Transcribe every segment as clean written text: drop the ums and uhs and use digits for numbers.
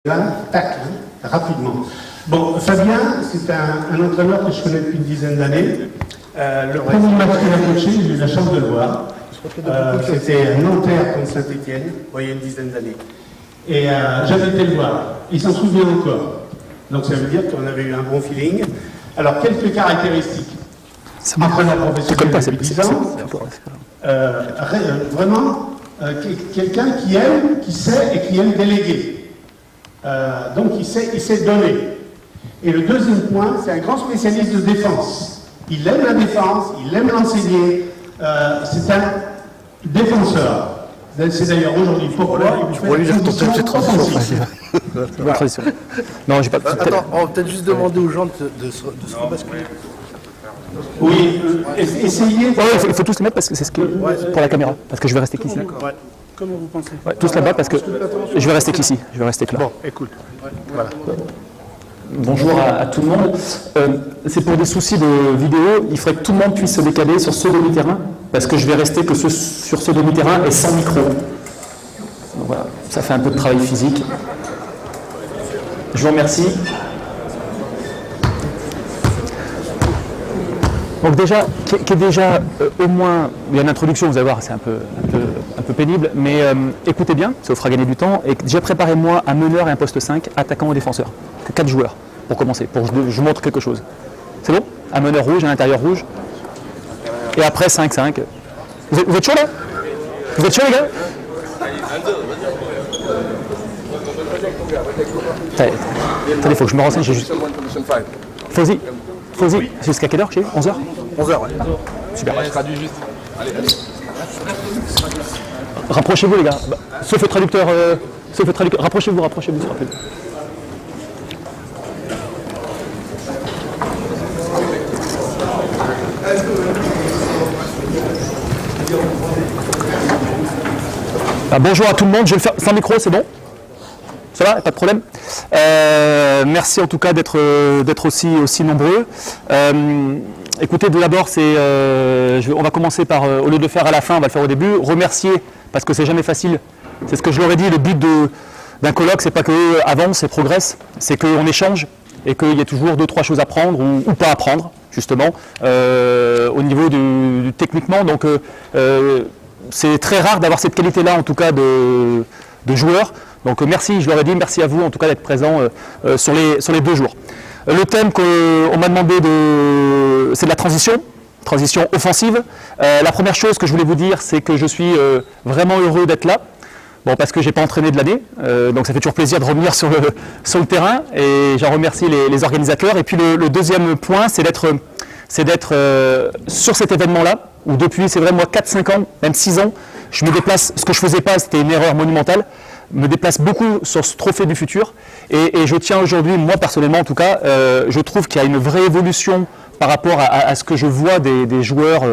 Tac, rapidement. Bon, Fabien, c'est un entraîneur que je connais depuis une dizaine d'années. Le premier match qu'il a coaché, j'ai eu la chance de le voir. C'était Nanterre contre Saint-Étienne, il y a une dizaine d'années. Et j'avais été le voir. Il s'en souvient encore. Donc ça veut dire qu'on avait eu un bon feeling. Alors, quelques caractéristiques. Entraîneur professionnel depuis 10 ans. Vraiment, quelqu'un qui aime, qui sait et qui aime déléguer. Donc il sait donner. Et le deuxième point, c'est un grand spécialiste de défense. Il aime la défense, il aime l'enseigner. C'est un défenseur. C'est d'ailleurs aujourd'hui pourquoi il vous fait une transition offensive. Non, j'ai pas. Attends, on va peut-être juste demander aux gens de se rebasculer. Oui, essayez. Ouais, il faut tous les mettre parce que c'est ce que pour la caméra. Parce que je vais rester qu'ici. Ouais. Comment vous pensez? Ouais, tous là-bas parce que je vais rester qu'ici. Je vais rester que là. Bon, écoute. Voilà. Bonjour à tout le monde. C'est pour des soucis de vidéo, il faudrait que tout le monde puisse se décaler sur ce demi-terrain, parce que je vais rester que sur ce demi-terrain et sans micro. Donc voilà, ça fait un peu de travail physique. Je vous remercie. Donc déjà, qui est déjà au moins, il y a une introduction, vous allez voir, c'est un peu pénible, mais écoutez bien, ça vous fera gagner du temps, et déjà préparez-moi un meneur et un poste 5, attaquant ou défenseur, que 4 joueurs, pour commencer, pour que je vous montre quelque chose. C'est bon? Un meneur rouge, un intérieur rouge, et après 5-5. Vous êtes chaud là? Vous êtes chaud les gars? Attendez, il faut que je me renseigne, j'ai juste... Fauzi, jusqu'à quelle heure chez 11h? 11h, ouais. Super. Rapprochez-vous les gars. Sauf le traducteur. Rapprochez-vous, s'il vous plaît. Bonjour à tout le monde, je vais le faire sans micro, c'est bon? Ça va, pas de problème. Merci en tout cas d'être aussi nombreux. Écoutez, tout d'abord, on va commencer par, au lieu de le faire à la fin, on va le faire au début, remercier, parce que c'est jamais facile. C'est ce que je leur ai dit, le but d'un colloque, c'est pas qu'eux avancent et progressent, c'est qu'on échange et qu'il y ait toujours 2-3 choses à prendre ou pas à prendre, justement, au niveau du techniquement. Donc, c'est très rare d'avoir cette qualité-là, en tout cas, de joueurs. Donc merci, je leur ai dit, merci à vous en tout cas d'être présents sur les 2 jours. Le thème qu'on m'a demandé, c'est de la transition offensive. La première chose que je voulais vous dire, c'est que je suis vraiment heureux d'être là. Bon, parce que je n'ai pas entraîné de l'année, donc ça fait toujours plaisir de revenir sur le terrain, et j'en remercie les organisateurs. Et puis le deuxième point, c'est d'être sur cet événement-là, où depuis, c'est vrai, moi, 4-5 ans, même 6 ans, je me déplace, ce que je ne faisais pas, c'était une erreur monumentale, me déplace beaucoup sur ce trophée du futur, et je tiens aujourd'hui, moi personnellement en tout cas, je trouve qu'il y a une vraie évolution par rapport à ce que je vois des joueurs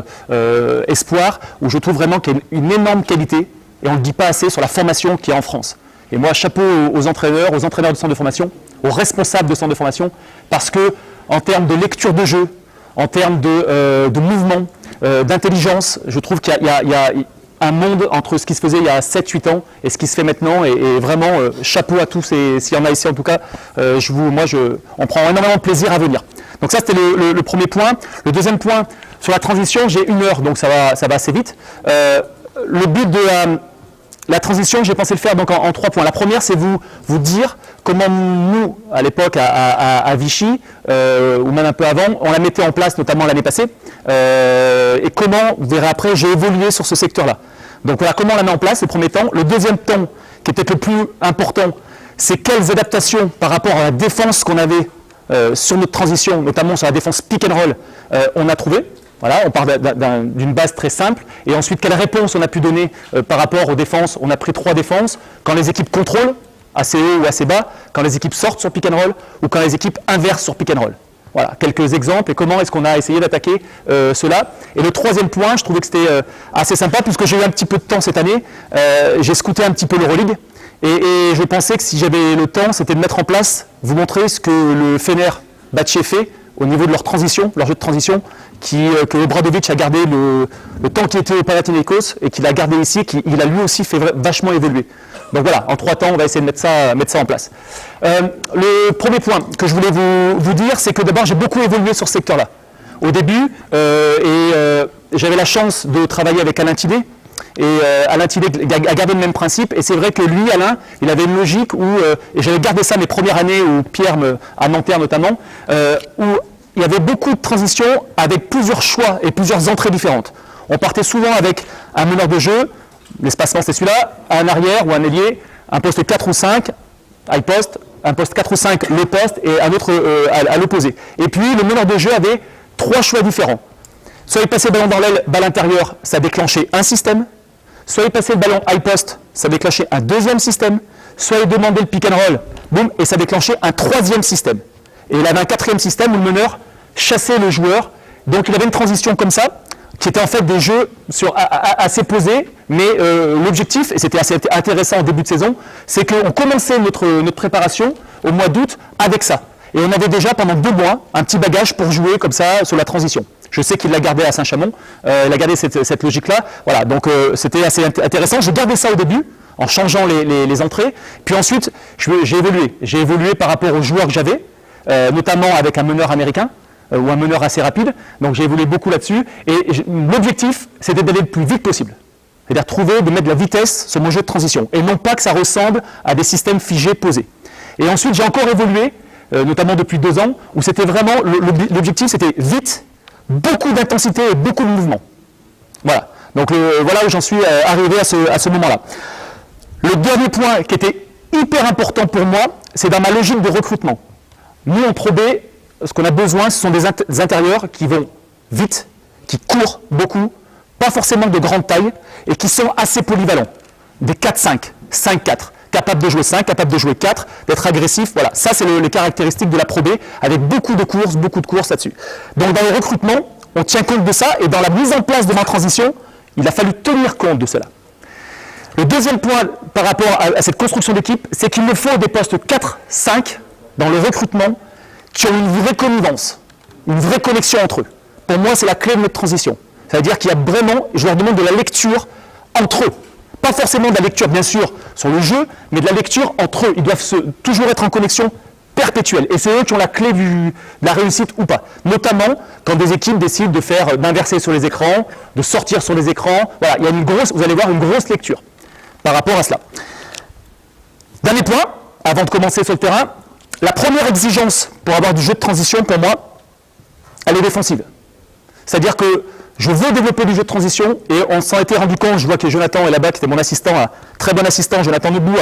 espoirs, où je trouve vraiment qu'il y a une énorme qualité, et on ne le dit pas assez, sur la formation qu'il y a en France. Et moi, chapeau aux entraîneurs de centre de formation, aux responsables de centre de formation, parce que en termes de lecture de jeu, en termes de mouvement, d'intelligence, je trouve qu'il y a un monde entre ce qui se faisait il y a 7-8 ans et ce qui se fait maintenant, et vraiment chapeau à tous, et s'il y en a ici en tout cas, on prend énormément de plaisir à venir. Donc ça c'était le premier point. Le deuxième point, sur la transition, j'ai 1 heure, donc ça va assez vite. Le but de la transition, j'ai pensé le faire donc en 3 points. La première, c'est vous dire comment nous, à l'époque à Vichy, ou même un peu avant, on la mettait en place, notamment l'année passée, et comment, vous verrez après, j'ai évolué sur ce secteur-là. Donc voilà, comment on la met en place, le premier temps. Le deuxième temps, qui est peut-être le plus important, c'est quelles adaptations par rapport à la défense qu'on avait sur notre transition, notamment sur la défense pick and roll, on a trouvé. Voilà, on part d'une base très simple, et ensuite quelle réponse on a pu donner par rapport aux défenses. On a pris 3 défenses, quand les équipes contrôlent, assez haut ou assez bas, quand les équipes sortent sur pick and roll, ou quand les équipes inversent sur pick and roll. Voilà, quelques exemples, et comment est-ce qu'on a essayé d'attaquer cela. Et le troisième point, je trouvais que c'était assez sympa, puisque j'ai eu un petit peu de temps cette année, j'ai scouté un petit peu l'Euroleague, et je pensais que si j'avais le temps, c'était de mettre en place, vous montrer ce que le Fener Batché fait au niveau de leur transition, leur jeu de transition, que Obradovic a gardé le temps qu'il était au Panathinaikos, et qu'il a gardé ici, qu'il a lui aussi fait vachement évoluer. Donc voilà, en 3 temps, on va essayer de mettre ça en place. Le premier point que je voulais vous dire, c'est que d'abord, j'ai beaucoup évolué sur ce secteur-là. Au début, j'avais la chance de travailler avec Alain Tidé. Et Alain Tidé a gardé le même principe. Et c'est vrai que lui, Alain, il avait une logique où, et j'avais gardé ça mes premières années, où Pierre, à Nanterre notamment, où il y avait beaucoup de transitions avec plusieurs choix et plusieurs entrées différentes. On partait souvent avec un meneur de jeu, l'espacement c'est celui-là, un arrière ou un ailier, un poste 4 ou 5, high post, un poste 4 ou 5, low post, et un autre à l'opposé. Et puis le meneur de jeu avait 3 choix différents. Soit il passait le ballon dans l'aile, balle intérieure, ça déclenchait un système. Soit il passait le ballon high post, ça déclenchait un deuxième système. Soit il demandait le pick and roll, boum, et ça déclenchait un troisième système. Et il avait un quatrième système où le meneur chassait le joueur. Donc il avait une transition comme ça, qui était en fait des jeux assez posés, mais l'objectif, et c'était assez intéressant au début de saison, c'est qu'on commençait notre préparation au mois d'août avec ça. Et on avait déjà pendant 2 mois un petit bagage pour jouer comme ça sur la transition. Je sais qu'il l'a gardé à Saint-Chamond, il a gardé cette logique-là. Voilà, donc c'était assez intéressant. J'ai gardé ça au début, en changeant les entrées. Puis ensuite, j'ai évolué. J'ai évolué par rapport aux joueurs que j'avais, notamment avec un meneur américain, ou un meneur assez rapide. Donc j'ai évolué beaucoup là-dessus. Et l'objectif, c'était d'aller le plus vite possible. C'est-à-dire de mettre de la vitesse sur mon jeu de transition. Et non pas que ça ressemble à des systèmes figés, posés. Et ensuite, j'ai encore évolué, notamment depuis 2 ans, où c'était vraiment, l'objectif c'était vite, beaucoup d'intensité et beaucoup de mouvement. Voilà. Donc voilà où j'en suis arrivé à ce moment-là. Le dernier point qui était hyper important pour moi, c'est dans ma logique de recrutement. Nous, en Pro B, ce qu'on a besoin, ce sont des intérieurs qui vont vite, qui courent beaucoup, pas forcément de grande taille, et qui sont assez polyvalents. Des 4-5, 5-4, capables de jouer 5, capables de jouer 4, d'être agressifs. Voilà, ça c'est les caractéristiques de la Pro B, avec beaucoup de courses là-dessus. Donc dans le recrutement, on tient compte de ça, et dans la mise en place de ma transition, il a fallu tenir compte de cela. Le deuxième point par rapport à cette construction d'équipe, c'est qu'il me faut des postes 4-5 dans le recrutement qui ont une vraie connivence, une vraie connexion entre eux. Pour moi, c'est la clé de notre transition. Ça veut dire qu'il y a vraiment, je leur demande de la lecture entre eux. Pas forcément de la lecture, bien sûr, sur le jeu, mais de la lecture entre eux. Ils doivent toujours être en connexion perpétuelle. Et c'est eux qui ont la clé de la réussite ou pas. Notamment quand des équipes décident d'inverser sur les écrans, de sortir sur les écrans. Voilà, il y a vous allez voir une grosse lecture par rapport à cela. Dernier point, avant de commencer sur le terrain, la première exigence pour avoir du jeu de transition, pour moi, elle est défensive. C'est-à-dire que je veux développer du jeu de transition, et on s'en était rendu compte, je vois que Jonathan est là-bas, qui était mon assistant, un très bon assistant, Jonathan Debout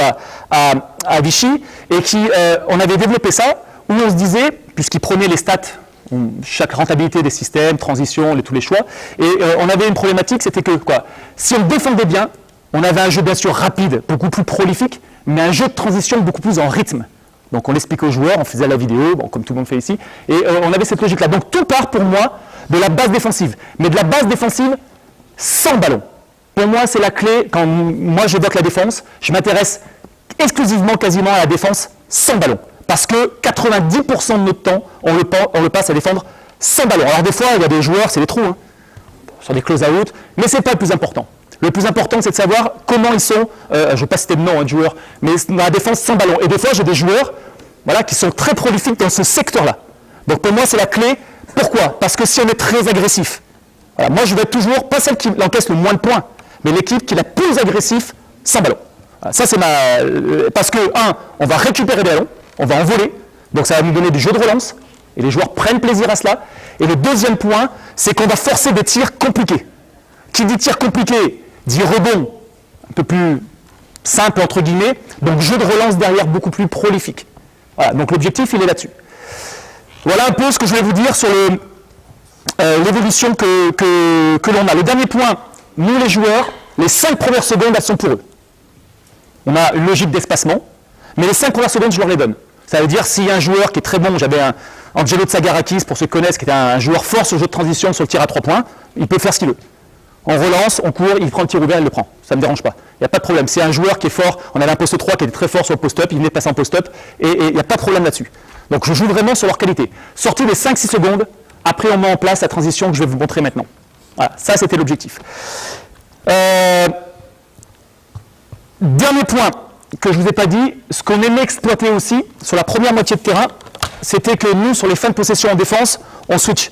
à Vichy, et on avait développé ça, où on se disait, puisqu'il prenait les stats, chaque rentabilité des systèmes, transition, tous les choix, et on avait une problématique, c'était que si on défendait bien, on avait un jeu bien sûr rapide, beaucoup plus prolifique, mais un jeu de transition beaucoup plus en rythme. Donc on l'explique aux joueurs, on faisait la vidéo, comme tout le monde fait ici, et on avait cette logique-là. Donc tout part pour moi de la base défensive, mais de la base défensive sans ballon. Pour moi, c'est la clé. Quand moi j'évoque la défense, je m'intéresse exclusivement, quasiment à la défense sans ballon. Parce que 90% de notre temps, on le passe à défendre sans ballon. Alors des fois, il y a des joueurs, c'est des trous, sur des close-out, mais ce n'est pas le plus important. Le plus important, c'est de savoir comment ils sont, je ne vais pas citer de nom de joueurs, mais dans la défense sans ballon. Et des fois, j'ai des joueurs qui sont très prolifiques dans ce secteur-là. Donc pour moi, c'est la clé. Pourquoi? Parce que si on est très agressif, moi je vais être toujours, pas celle qui encaisse le moins de points, mais l'équipe qui est la plus agressive sans ballon. Ça c'est parce que, on va récupérer des ballons, on va en voler, donc ça va nous donner du jeu de relance, et les joueurs prennent plaisir à cela. Et le deuxième point, c'est qu'on va forcer des tirs compliqués. Qui dit tir compliqué, dit rebond, un peu plus simple entre guillemets, donc jeu de relance derrière beaucoup plus prolifique. Voilà, donc l'objectif il est là-dessus. Voilà un peu ce que je vais vous dire sur l'évolution que l'on a. Le dernier point, nous les joueurs, les 5 premières secondes, elles sont pour eux. On a une logique d'espacement, mais les 5 premières secondes, je leur les donne. Ça veut dire s'il y a un joueur qui est très bon, j'avais un Angelo Tsagarakis, pour ceux qui connaissent, qui était un joueur fort sur le jeu de transition, sur le tir à 3 points, il peut faire ce qu'il veut. On relance, on court, il prend le tir ouvert, il le prend. Ça ne me dérange pas. Il n'y a pas de problème. C'est un joueur qui est fort, on avait un poste 3 qui était très fort sur le post-up, il venait de passer en post-up, et il n'y a pas de problème là-dessus. Donc je joue vraiment sur leur qualité. Sortie des 5-6 secondes, après on met en place la transition que je vais vous montrer maintenant. Voilà, ça c'était l'objectif. Dernier point, que je ne vous ai pas dit, ce qu'on aimait exploiter aussi sur la première moitié de terrain, c'était que nous, sur les fins de possession en défense, on switchait.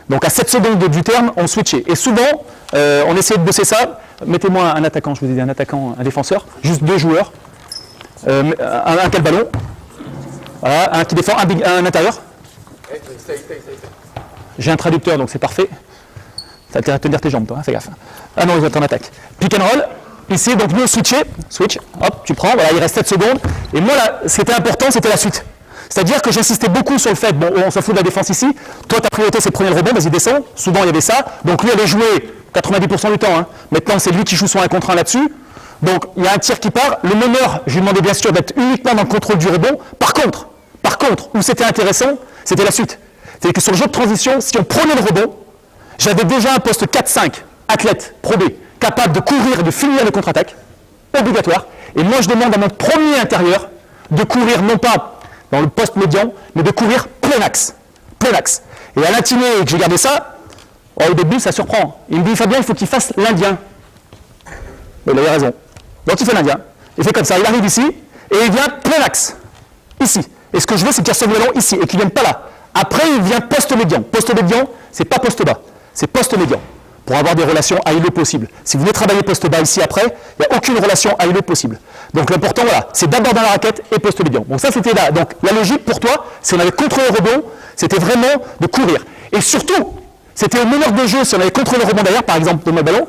Donc à 7 secondes du terme, on switchait. Et souvent, on essayait de bosser ça. Mettez-moi un attaquant, je vous ai dit un attaquant, un défenseur, juste 2 joueurs. Un qui a le ballon. Voilà, un qui défend, un intérieur. J'ai un traducteur, donc c'est parfait. Ça intérêt à tenir tes jambes, toi, hein, fais gaffe. Ah non, ils vont en attaque. Pick and roll. Ici, donc nous, switch, hop, tu prends, voilà, il reste 7 secondes. Et moi, là, ce qui était important, c'était la suite. C'est-à-dire que j'insistais beaucoup sur le fait, bon, on s'en fout de la défense ici, toi, ta priorité, c'est de prendre le rebond, vas-y, descends. Souvent, il y avait ça. Donc lui, il avait joué 90% du temps. Hein. Maintenant, c'est lui qui joue son 1 contre 1 là-dessus. Donc, il y a un tir qui part. Le meneur, je lui demandais bien sûr d'être uniquement dans le contrôle du rebond. Par contre, où c'était intéressant, c'était la suite. C'est-à-dire que sur le jeu de transition, si on prenait le rebond, j'avais déjà un poste 4-5, athlète, pro B, capable de courir et de finir les contre-attaques, obligatoire. Et moi, je demande à mon premier intérieur de courir non pas dans le poste médian, mais de courir plein axe. Et à l'intimé, que j'ai gardé ça, au début, ça surprend. Il me dit, Fabien, il faut qu'il fasse l'Indien. Il avait raison. Donc il fait l'Indien. Il fait comme ça, il arrive ici, et il vient plein axe. Ici. Et ce que je veux, c'est qu'il reçoive le ballon ici, et qu'il ne vienne pas là. Après, il vient poste médian. Poste médian, c'est pas poste bas, c'est poste médian. Pour avoir des relations high-low possibles. Si vous voulez travailler poste bas ici après, il n'y a aucune relation high-low possible. Donc l'important, voilà, c'est d'abord dans la raquette et poste médian. Donc ça, c'était là. Donc la logique pour toi, si on avait contrôlé le rebond, c'était vraiment de courir. Et surtout, c'était au meneur de jeu, si on avait contrôlé le rebond derrière, par exemple, donne-moi le ballon,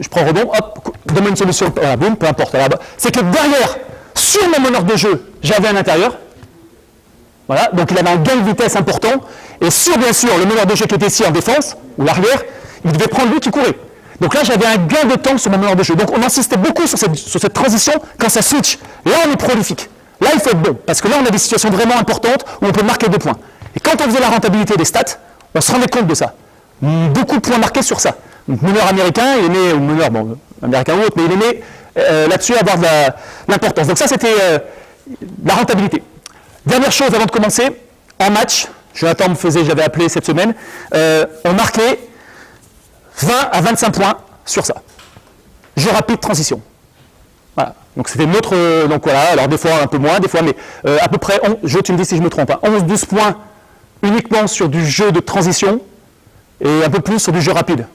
je prends le rebond, hop, donne-moi une solution, voilà, boum, peu importe. C'est que derrière, sur mon meneur de jeu, j'avais un intérieur. Voilà, donc il avait un gain de vitesse important. Et sur, bien sûr, le meneur de jeu qui était ici en défense, ou l'arrière, il devait prendre lui qui courait. Donc là, j'avais un gain de temps sur mon meneur de jeu. Donc on insistait beaucoup sur cette transition quand ça switch. Là, on est prolifique. Là, il faut être bon. Parce que là, on a des situations vraiment importantes où on peut marquer 2 points. Et quand on faisait la rentabilité des stats, on se rendait compte de ça. Beaucoup de points marqués sur ça. Donc meneur américain, il aimait, ou meneur, bon, américain ou autre, mais il aimait là-dessus avoir de l'importance. Donc ça, c'était la rentabilité. Dernière chose avant de commencer, en match, Jonathan j'avais appelé cette semaine, on marquait 20 à 25 points sur ça. Jeu rapide, transition. Voilà. Donc c'était notre, donc voilà, alors des fois un peu moins, des fois, mais à peu près, tu me dis si je me trompe, 11-12 points uniquement sur du jeu de transition et un peu plus sur du jeu rapide,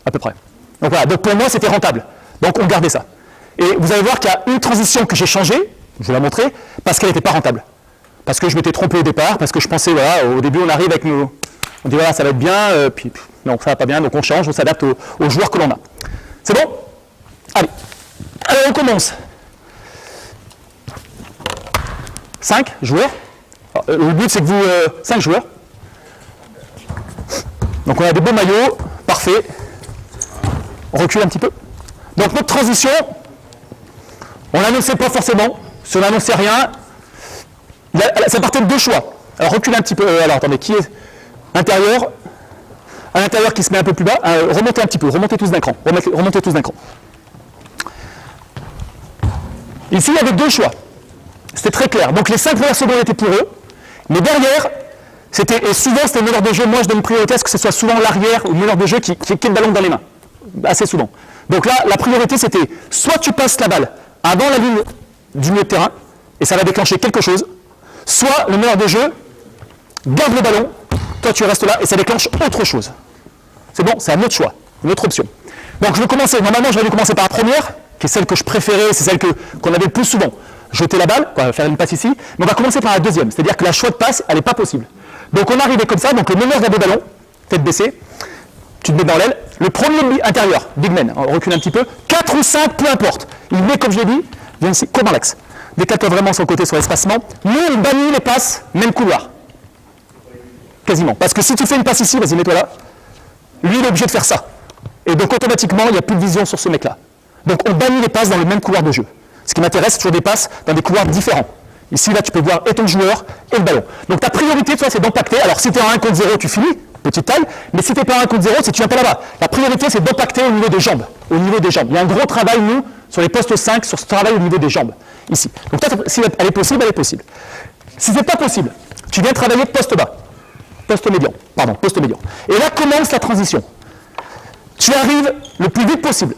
à peu près. Donc voilà, donc pour moi c'était rentable. Donc on gardait ça. Et vous allez voir qu'il y a une transition que j'ai changée, je vais la montrer, parce qu'elle n'était pas rentable. Parce que je m'étais trompé au départ, parce que je pensais, voilà, au début on arrive avec nos... On dit voilà, ça va être bien, puis non, ça va pas bien, donc on change, on s'adapte aux joueurs que l'on a. C'est bon? Allez. Alors on commence. 5 joueurs. Alors, le but c'est que vous... 5 joueurs. Donc on a des beaux maillots, parfait. On recule un petit peu. Donc notre transition, on l'annonçait pas forcément, si on n'annonçait rien, ça partait de 2 choix. Alors reculez un petit peu, alors attendez, qui est intérieur? À l'intérieur qui se met un peu plus bas, remontez un petit peu, remontez tous d'un cran, remontez tous d'un cran. Ici il y avait 2 choix, c'était très clair. Donc les 5 premières secondes étaient pour eux, mais derrière, et souvent c'était le meneur de jeu, moi je donne priorité à ce que ce soit souvent l'arrière ou le meneur de jeu qui ait le ballon dans les mains, assez souvent. Donc là, la priorité c'était, soit tu passes la balle avant la ligne du milieu de terrain, et ça va déclencher quelque chose, soit le meneur de jeu garde le ballon, toi tu restes là, et ça déclenche autre chose. C'est bon, c'est un autre choix, une autre option. Donc je vais commencer, normalement j'aurais dû commencer par la première, qui est celle que je préférais, c'est celle qu'on avait le plus souvent. Jeter la balle, faire une passe ici, mais on va commencer par la deuxième, c'est-à-dire que la choix de passe, elle n'est pas possible. Donc on arrivait comme ça, donc le meneur garde le ballon, tête baissée, tu te mets dans l'aile, le premier intérieur, big man, on recule un petit peu, 4 ou 5, peu importe, il met comme je l'ai dit, viens ici, cours dans l'axe. Décale-toi vraiment sur le côté, sur l'espacement. Nous, on bannit les passes, même couloir. Quasiment. Parce que si tu fais une passe ici, vas-y, mets-toi là, lui, il est obligé de faire ça. Et donc, automatiquement, il n'y a plus de vision sur ce mec-là. Donc, on bannit les passes dans le même couloir de jeu. Ce qui m'intéresse, c'est toujours des passes dans des couloirs différents. Ici, là, tu peux voir et ton joueur et le ballon. Donc, ta priorité, toi, c'est d'impacter. Alors, si tu es en 1 contre 0, tu finis, petite taille. Mais si tu n'es pas en 1 contre 0, c'est que tu viens pas là-bas. La priorité, c'est d'impacter au niveau des jambes. Au niveau des jambes. Il y a un gros travail, nous, sur les postes 5, sur ce travail au niveau des jambes. Ici. Donc, toi, si elle est possible, elle est possible. Si ce n'est pas possible, tu viens travailler poste bas. Poste médian. Et là commence la transition. Tu arrives le plus vite possible.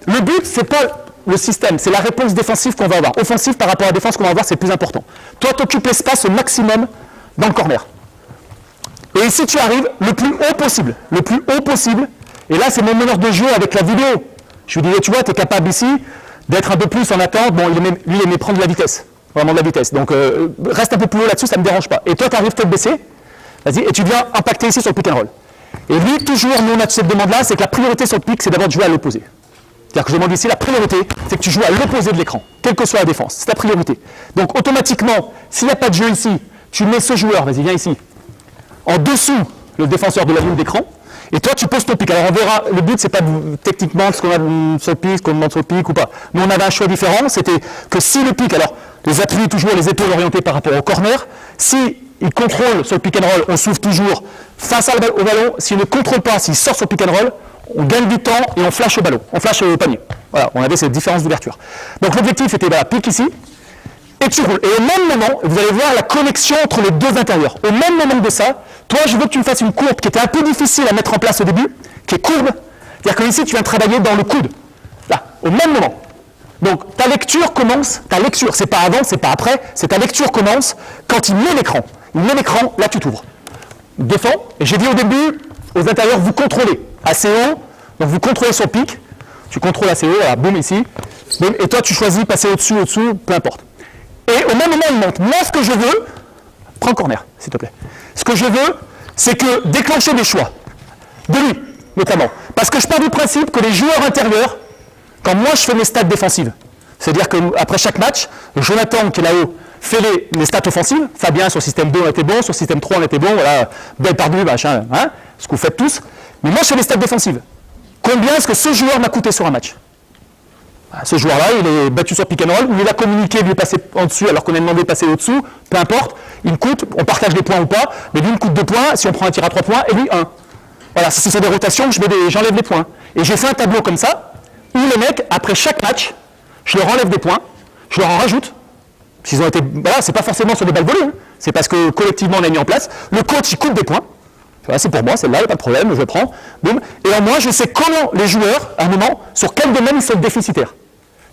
Le but, c'est pas le système, c'est la réponse défensive qu'on va avoir. Offensive par rapport à la défense qu'on va avoir, c'est plus important. Toi, tu occupes l'espace au maximum dans le corner. Et ici, tu arrives le plus haut possible. Le plus haut possible. Et là, c'est mon meneur de jeu avec la vidéo. Je lui disais, tu vois, tu es capable ici d'être un peu plus en attente. Bon, lui, il aimait prendre de la vitesse. Vraiment de la vitesse. Donc, reste un peu plus haut là-dessus, ça ne me dérange pas. Et toi, tu arrives tête baissée. Vas-y, et tu viens impacter ici sur le pick and roll. Et lui, toujours, nous, on a cette demande-là, c'est que la priorité sur le pick, c'est d'abord de jouer à l'opposé. C'est-à-dire que je demande ici, la priorité, c'est que tu joues à l'opposé de l'écran, quelle que soit la défense. C'est ta priorité. Donc, automatiquement, s'il n'y a pas de jeu ici, tu mets ce joueur, vas-y, viens ici, en dessous, le défenseur de la ligne d'écran, et toi, tu poses ton pic. Alors, on verra, le but, c'est pas techniquement ce qu'on a sur le pic, ce qu'on demande sur le pic ou pas. Nous, on avait un choix différent, c'était que si le pic, alors, les appuis toujours les épaules orientées par rapport au corner, si il contrôle sur le pick and roll, on s'ouvre toujours face au ballon. S'il ne contrôle pas, s'il sort sur le pick and roll, on gagne du temps et on flash au ballon, on flash au panier. Voilà, on avait cette différence d'ouverture. Donc l'objectif était, voilà, pique ici, et tu roules. Et au même moment, vous allez voir la connexion entre les deux intérieurs. Au même moment de ça, toi, je veux que tu me fasses une courbe qui était un peu difficile à mettre en place au début, qui est courbe. C'est-à-dire que ici, tu viens travailler dans le coude. Là, au même moment. Donc, ta lecture commence, c'est pas avant, c'est pas après, c'est ta lecture commence quand il met l'écran. Il met l'écran, là tu t'ouvres. Défends, et j'ai dit au début, aux intérieurs, vous contrôlez assez haut, donc vous contrôlez son pic, tu contrôles assez haut, voilà, boum ici, boum, et toi tu choisis passer au-dessous, peu importe. Et au même moment, il monte. Moi, ce que je veux, prends le corner, s'il te plaît. Ce que je veux, c'est que déclencher des choix, de lui, notamment. Parce que je pars du principe que les joueurs intérieurs, quand moi je fais mes stats défensives, c'est-à-dire qu'après chaque match, Jonathan qui est là-haut fait les stats offensives, Fabien sur système 2 on était bon, sur système 3 on était bon, voilà, belle par deux, machin, hein, ce que vous faites tous. Mais moi je fais les stats défensives. Combien est-ce que ce joueur m'a coûté sur un match? Ce joueur-là, il est battu sur pick and roll, ou il a communiqué, lui est passé en dessus alors qu'on a demandé de passer au-dessous, peu importe, il me coûte, on partage les points ou pas, mais lui il me coûte 2 points, si on prend un tir à 3 points, et lui 1. Voilà, si ce sont des rotations, j'enlève les points. Et j'ai fait un tableau comme ça, où les mecs, après chaque match, je leur enlève des points, je leur en rajoute. S'ils ont été, voilà, c'est pas forcément sur des balles volées, hein. C'est parce que collectivement on a mis en place. Le coach il coupe des points. Voilà, c'est pour moi, celle-là, il n'y a pas de problème, je le prends. Boum. Et en moi, je sais comment les joueurs, à un moment, sur quel domaine ils sont déficitaires.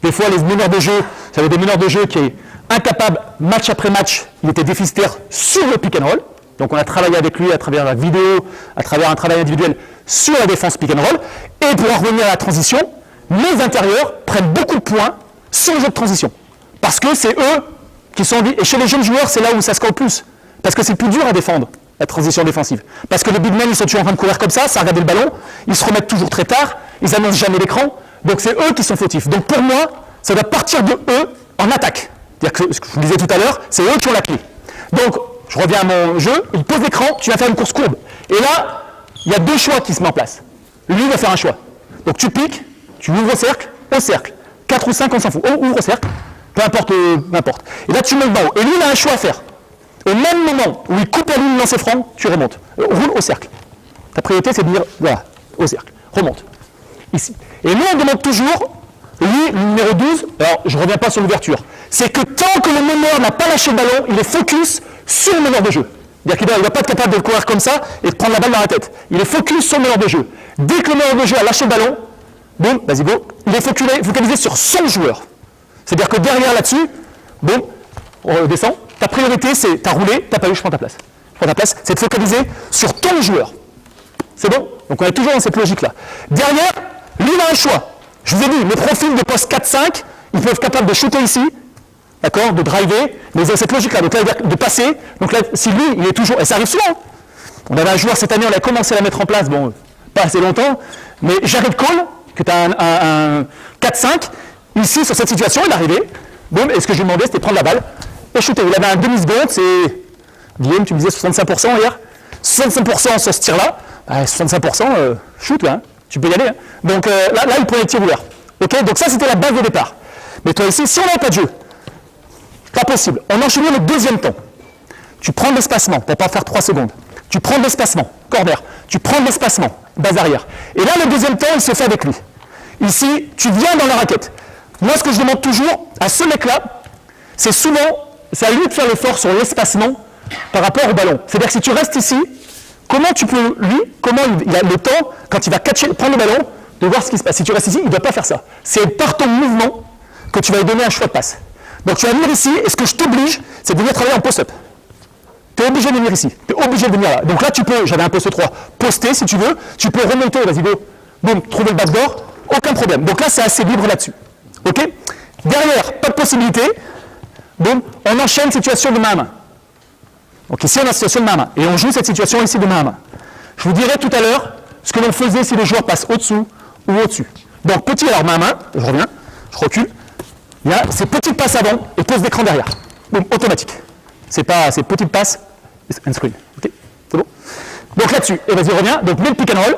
Des fois, les meneurs de jeu, ça veut des meneurs de jeu qui est incapable, match après match, il était déficitaire sur le pick and roll. Donc on a travaillé avec lui à travers la vidéo, à travers un travail individuel sur la défense pick and roll. Et pour en revenir à la transition, les intérieurs prennent beaucoup de points sur le jeu de transition. Parce que c'est eux qui sont... Et chez les jeunes joueurs, c'est là où ça score le plus. Parce que c'est plus dur à défendre, la transition défensive. Parce que les big men, ils sont toujours en train de courir comme ça regarder le ballon, ils se remettent toujours très tard, ils annoncent jamais l'écran, donc c'est eux qui sont fautifs. Donc pour moi, ça doit partir de eux en attaque. C'est-à-dire que ce que je vous disais tout à l'heure, c'est eux qui ont la clé. Donc, je reviens à mon jeu, il pose l'écran, tu vas faire une course courbe. Et là, il y a 2 choix qui se mettent en place. Lui, il va faire un choix. Donc tu piques, tu ouvres au cercle, 4 ou 5, on s'en fout. Ouvre au cercle, peu importe, n'importe. Et là, tu mets le ballon. Et lui, il a un choix à faire. Au même moment où il coupe la ligne de lancer franc, tu remontes. Roule au cercle. Ta priorité, c'est de dire, voilà, au cercle. Remonte. Ici. Et nous, on demande toujours, lui, le numéro 12, alors je ne reviens pas sur l'ouverture, c'est que tant que le meneur n'a pas lâché le ballon, il est focus sur le meneur de jeu. C'est-à-dire qu'il ne va pas être capable de courir comme ça et de prendre la balle dans la tête. Il est focus sur le meneur de jeu. Dès que le meneur de jeu a lâché le ballon, boum, vas-y, go, il est focalisé sur son joueur. C'est-à-dire que derrière là-dessus, boum, on redescend. Ta priorité, c'est, t'as roulé, t'as pas eu, je prends ta place. Je prends ta place, c'est de focaliser sur ton joueur. C'est bon? Donc on est toujours dans cette logique-là. Derrière, lui, il a un choix. Je vous ai dit, les profils de poste 4-5, ils peuvent être capables de shooter ici, d'accord, de driver, mais ils ont cette logique-là, donc là, de passer. Donc là, si lui, il est toujours, et ça arrive souvent. On avait un joueur cette année, on a commencé à la mettre en place, bon, pas assez longtemps, mais Jared Cole, qui est un 4-5, ici, sur cette situation, il est arrivé, boum, et ce que je lui demandais, c'était de prendre la balle et shooter. Il avait un demi-seconde, c'est, Guillaume, tu me disais 65% hier, 65% sur ce tir-là, 65%, shoot, hein, tu peux y aller. Hein. Donc là, il prenait le tir ouvert. Okay, donc ça, c'était la base de départ. Mais toi ici, si on n'a pas de jeu, pas possible. On enchaîne le deuxième temps. Tu prends de l'espacement, pour ne pas faire 3 secondes. Tu prends de l'espacement, corner. Tu prends de l'espacement, base arrière. Et là, le deuxième temps, il se fait avec lui. Ici, tu viens dans la raquette. Moi, ce que je demande toujours à ce mec-là, c'est souvent, c'est à lui de faire l'effort sur l'espacement par rapport au ballon. C'est-à-dire que si tu restes ici, comment tu peux, lui, comment il a le temps, quand il va prendre le ballon, de voir ce qui se passe. Si tu restes ici, il ne doit pas faire ça. C'est par ton mouvement que tu vas lui donner un choix de passe. Donc tu vas venir ici, et ce que je t'oblige, c'est de venir travailler en post-up. Tu es obligé de venir ici. Tu es obligé de venir là. Donc là, tu peux, j'avais un poste 3, poster si tu veux. Tu peux remonter, vas-y, go. Boum, trouver le backdoor. Aucun problème. Donc là, c'est assez libre là-dessus. OK? Derrière, pas de possibilité. Boum, on enchaîne situation de main à main. Donc ici, on a la situation de main à main. Et on joue cette situation ici de main à main. Je vous dirai tout à l'heure ce que l'on faisait si le joueur passe au-dessous ou au-dessus. Donc petit, alors main à main, je reviens, je recule. Il y a ces petites passes avant et pose d'écran derrière. Boum, automatique. C'est petite passe, and screen. OK? C'est bon? Donc là-dessus, et vas-y, reviens. Donc mets le pick and roll.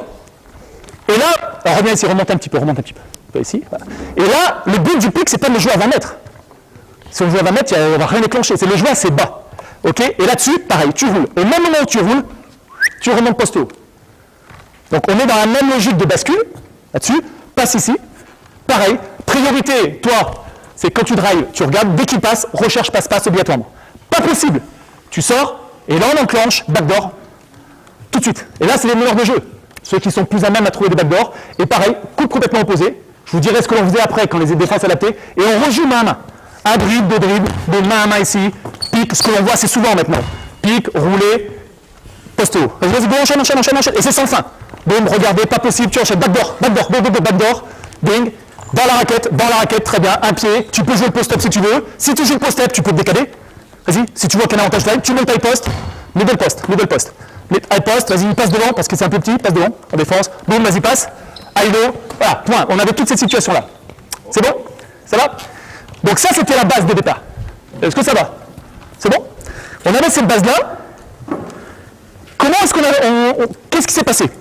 Et là, alors reviens ici, remonte un petit peu. Ici, voilà. Et là, le but du pick, c'est pas de le jouer à 20 mètres. Si on joue à 20 mètres, on ne va rien déclencher. C'est le jouer assez bas. OK? Et là-dessus, pareil, tu roules. Au même moment où tu roules, tu remontes poste haut. Donc on est dans la même logique de bascule. Là-dessus, passe ici. Pareil, priorité, toi, c'est quand tu drives, tu regardes, dès qu'il passe, recherche passe-passe obligatoirement. Pas possible. Tu sors, et là on enclenche, backdoor, tout de suite. Et là, c'est les meneurs de jeu. Ceux qui sont plus à même à trouver des backdoors. Et pareil, coupe complètement opposé. Je vous dirai ce que l'on faisait après quand les défenses adaptées. Et on rejoue main à main. Un dribble, deux dribbles, de main à main ici. Pique, ce que l'on voit assez souvent maintenant. Pique, rouler, poste haut. Vas-y, go, enchaîne. Et c'est sans fin. Boum, regardez, pas possible, tu enchaînes. Backdoor, backdoor. Ding. Dans la raquette, très bien. Un pied. Tu peux jouer le post-up si tu veux. Si tu joues le post-up, tu peux te décaler. Vas-y, si tu vois qu'il y a un avantage drive, tu montes high post. Middle post. High post, vas-y, passe devant parce que c'est un peu petit, passe devant, en défense. Boum, vas-y, passe. High low. Voilà, point. On avait toutes ces situations-là. C'est bon? Ça va? Donc ça, c'était la base de départ. Est-ce que ça va? C'est bon? On avait cette base-là. Comment est-ce qu'on a... Qu'est-ce qui s'est passé?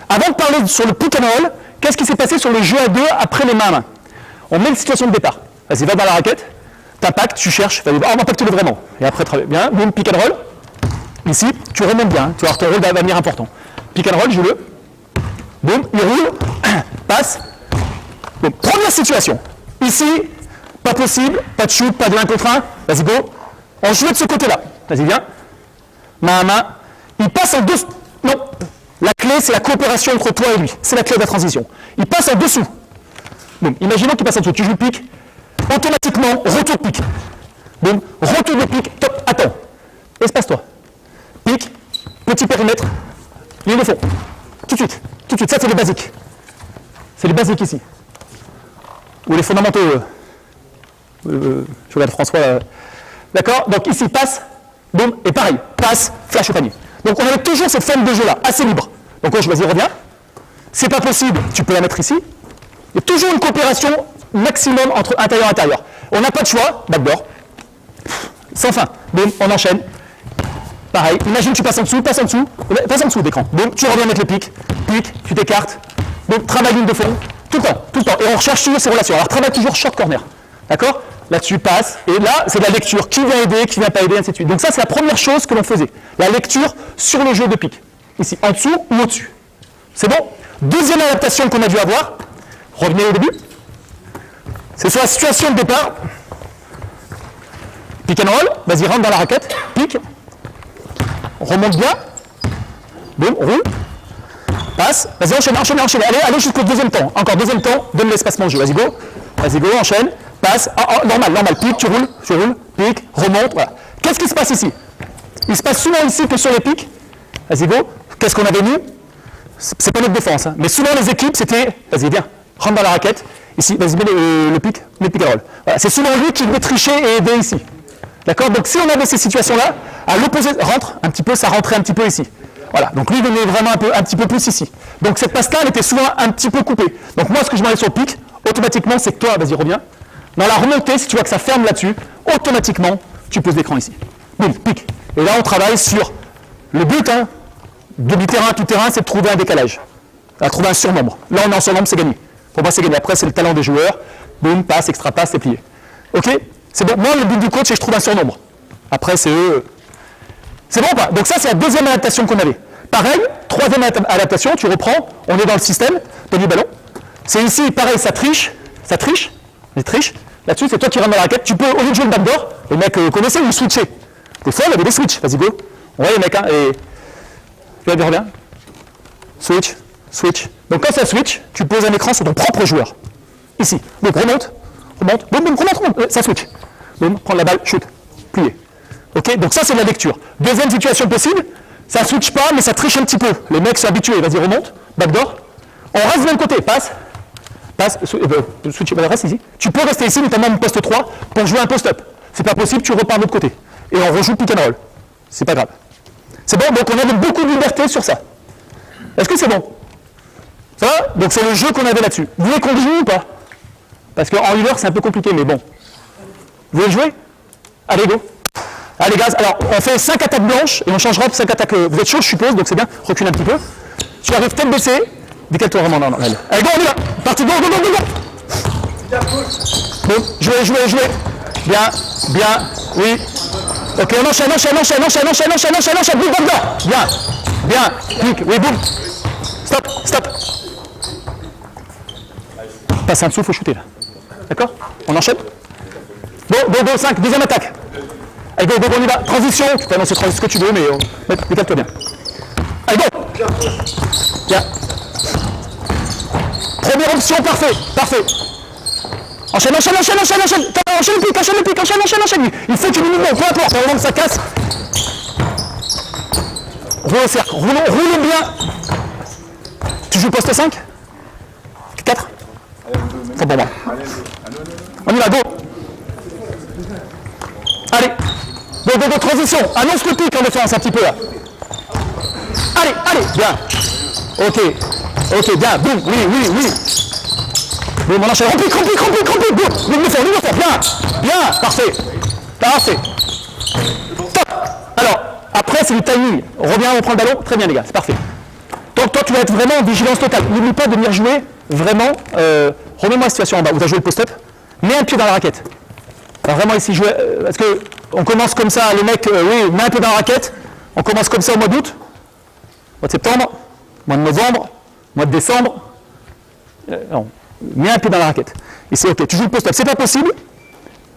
Avant de parler sur le pick and roll, qu'est-ce qui s'est passé sur le jeu à deux après les mains à main? On met une situation de départ. Vas-y, va dans la raquette. T'impactes, tu cherches. On impacte-le vraiment. Et après, travaille bien. Boum, pick and roll. Ici, tu remontes bien. Tu vas avoir ton rôle d'avenir important. Pick and roll, joue-le. Boum, il roule. Passe. Boum. Première situation. Ici, pas possible. Pas de shoot, pas de 1 contre 1. Vas-y, go. On joue de ce côté-là. Vas-y, viens. Main à main. Il passe en deux... Non. La clé, c'est la coopération entre toi et lui. C'est la clé de la transition. Il passe en dessous. Boum. Imaginons qu'il passe en dessous. Tu joues le pic. Automatiquement, retour de pic. Boum. Retour de pic. Top. Attends. Espace-toi. Pic. Petit périmètre. Ligne de fond. Tout de suite. Ça, c'est les basiques. C'est les basiques ici. Ou les fondamentaux. Je regarde François. D'accord? Donc ici, passe. Boum. Et pareil. Passe. Flash au panier. Donc on avait toujours cette forme de jeu-là, assez libre. Donc je vas-y, reviens. C'est pas possible, tu peux la mettre ici. Il y a toujours une coopération maximum entre intérieur et intérieur. On n'a pas de choix, backdoor. Sans fin. Boum, on enchaîne. Pareil, imagine tu passes en dessous d'écran. Boum, tu reviens mettre le pic, tu t'écartes. Boum, travail ligne de fond, tout le temps. Et on recherche toujours ces relations. Alors travaille toujours short corner. D'accord? Là-dessus, passe. Et là, c'est de la lecture. Qui vient aider, qui vient pas aider, ainsi de suite. Donc ça, c'est la première chose que l'on faisait. La lecture sur le jeu de pique. Ici, en dessous ou au-dessus. C'est bon? Deuxième adaptation qu'on a dû avoir. Revenez au début. C'est sur la situation de départ. Pick and roll. Vas-y, rentre dans la raquette. Pique. Remonte bien. Boum, roule. Passe. Vas-y, enchaîne. Allez jusqu'au deuxième temps. Encore deuxième temps. Donne l'espacement de jeu. Vas-y, go, enchaîne. Passe, normal, pique, tu roules, pique, remonte, voilà. Qu'est-ce qui se passe ici? Il se passe souvent ici que sur les pics. Vas-y, go. Qu'est-ce qu'on avait nous? C'est pas notre défense, hein. Mais souvent les équipes, c'était, vas-y, viens, rentre dans la raquette. Ici, vas-y, mets le pic, mets le pick and roll. Voilà. C'est souvent lui qui veut tricher et aider ici. D'accord? Donc si on avait ces situations-là, à l'opposé, rentre un petit peu, ça rentrait un petit peu ici. Voilà. Donc lui, il venait vraiment un petit peu plus ici. Donc cette passe-là, elle était souvent un petit peu coupée. Donc moi, ce que je m'enlève sur le pic, automatiquement, c'est que toi, vas-y, reviens. Dans la remontée, si tu vois que ça ferme là-dessus, automatiquement, tu poses l'écran ici. Boum, pique. Et là, on travaille sur le but, hein, de mi-terrain à tout terrain, c'est de trouver un décalage. À trouver un surnombre. Là, on est en surnombre, c'est gagné. Pour moi, c'est gagné. Après, c'est le talent des joueurs. Boum, passe, extra passe, c'est plié. OK? C'est bon. Moi, le but du coach, c'est que je trouve un surnombre. Après, c'est eux. C'est bon ou pas? Donc ça, c'est la deuxième adaptation qu'on avait. Pareil, troisième adaptation, tu reprends, on est dans le système, tu as du ballon. C'est ici, pareil, ça triche. Les triches. Là-dessus, c'est toi qui rentres dans la raquette. Tu peux, au lieu de jouer le backdoor, les mecs connaissaient ou switcher. Des fois, il y avait des switches. Vas-y, go. Ouais, les mecs, hein, et... Reviens. Switch. Donc quand ça switch, tu poses un écran sur ton propre joueur. Ici. Donc remonte, boum, boum, remonte, ça switch. Boum, prendre la balle, shoot, plier. Ok, donc ça c'est de la lecture. Deuxième situation possible, ça switch pas, mais ça triche un petit peu. Les mecs sont habitués, vas-y remonte, backdoor. On reste de même côté, passe, switch, reste ici. Tu peux rester ici, notamment en poste 3, pour jouer un post-up. C'est pas possible, tu repars de l'autre côté. Et on rejoue pick and roll. C'est pas grave. C'est bon, donc on avait beaucoup de liberté sur ça. Est-ce que c'est bon? Ça va? Donc c'est le jeu qu'on avait là-dessus. Vous voulez qu'on joue ou pas? Parce qu'en river c'est un peu compliqué, mais bon. Vous voulez jouer? Allez, go. Allez, gaz. Alors, on fait 5 attaques blanches et on changera de 5 attaques. Vous êtes chaud, je suppose, donc c'est bien. Recule un petit peu. Tu arrives tête baissée. Décale-toi vraiment. Non. Allez, go, on y va. Parti, go. Bon, jouez. Bien, oui. Ok, on enchaîne. Boum, boum, bien. Clic, oui, boum. Stop. Passe en dessous, il faut shooter là. D'accord? On enchaîne? Go, 5, deuxième attaque. Allez, go, on y va. Transition, tu peux annoncer ce que tu veux, mais décale-toi bien. Allez, go. Bien. Première option, parfait. Enchaîne. Enchaîne le pic. Il faut que tu le mouvement, peu importe, au moment que ça casse. Roule au cercle, roule bien. Tu joues poste 5? 4? C'est pour moi. On y va, go. Allez. Go, transition. Annonce le pic en défense un petit peu là. Allez, bien. Ok, bien, boum, oui. Boum, on enchaîne, remplis, boum, nous le faire, bien, parfait. Top. Alors, après c'est du timing. On prend le ballon, très bien les gars, c'est parfait. Donc toi tu vas être vraiment en vigilance totale. N'oublie pas de venir jouer vraiment, remets-moi la situation en bas, où tu as joué le post-up, mets un pied dans la raquette. Alors vraiment ici, jouer, parce que on commence comme ça, les mecs, mets un pied dans la raquette, on commence comme ça au mois d'août, mois de septembre, mois de novembre, mois de décembre, non, mets un pied dans la raquette. Et c'est ok, tu joues le post-up, c'est pas possible,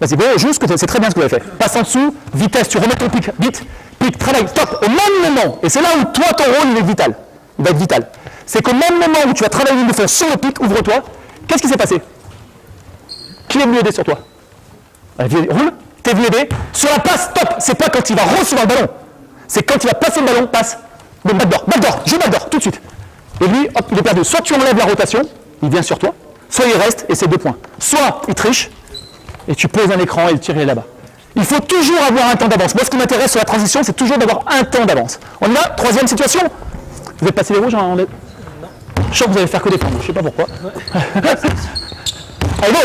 vas-y, go, juste que c'est très bien ce que vous avez fait. Passe en dessous, vitesse, tu remets ton pic, vite, pic, travail, stop, au même moment, et c'est là où toi ton rôle il est vital, il va être vital. C'est qu'au même moment où tu vas travailler une défense sur le pic, ouvre-toi, qu'est-ce qui s'est passé? Qui est venu aider sur toi? Roule, t'es venu aider, sur la passe, stop, c'est pas quand il va recevoir le ballon, c'est quand il va passer le ballon, passe, bon, backdoor, joue backdoor, tout de suite. Et lui, hop, il est perdu, soit tu enlèves la rotation, il vient sur toi, soit il reste et c'est 2 points. Soit il triche et tu poses un écran et le tirer là-bas. Il faut toujours avoir un temps d'avance. Moi, ce qui m'intéresse sur la transition, c'est toujours d'avoir un temps d'avance. On y va, troisième situation. Vous êtes passé les rouges en... Je sens que vous allez faire que défendre, je ne sais pas pourquoi. Allez, go.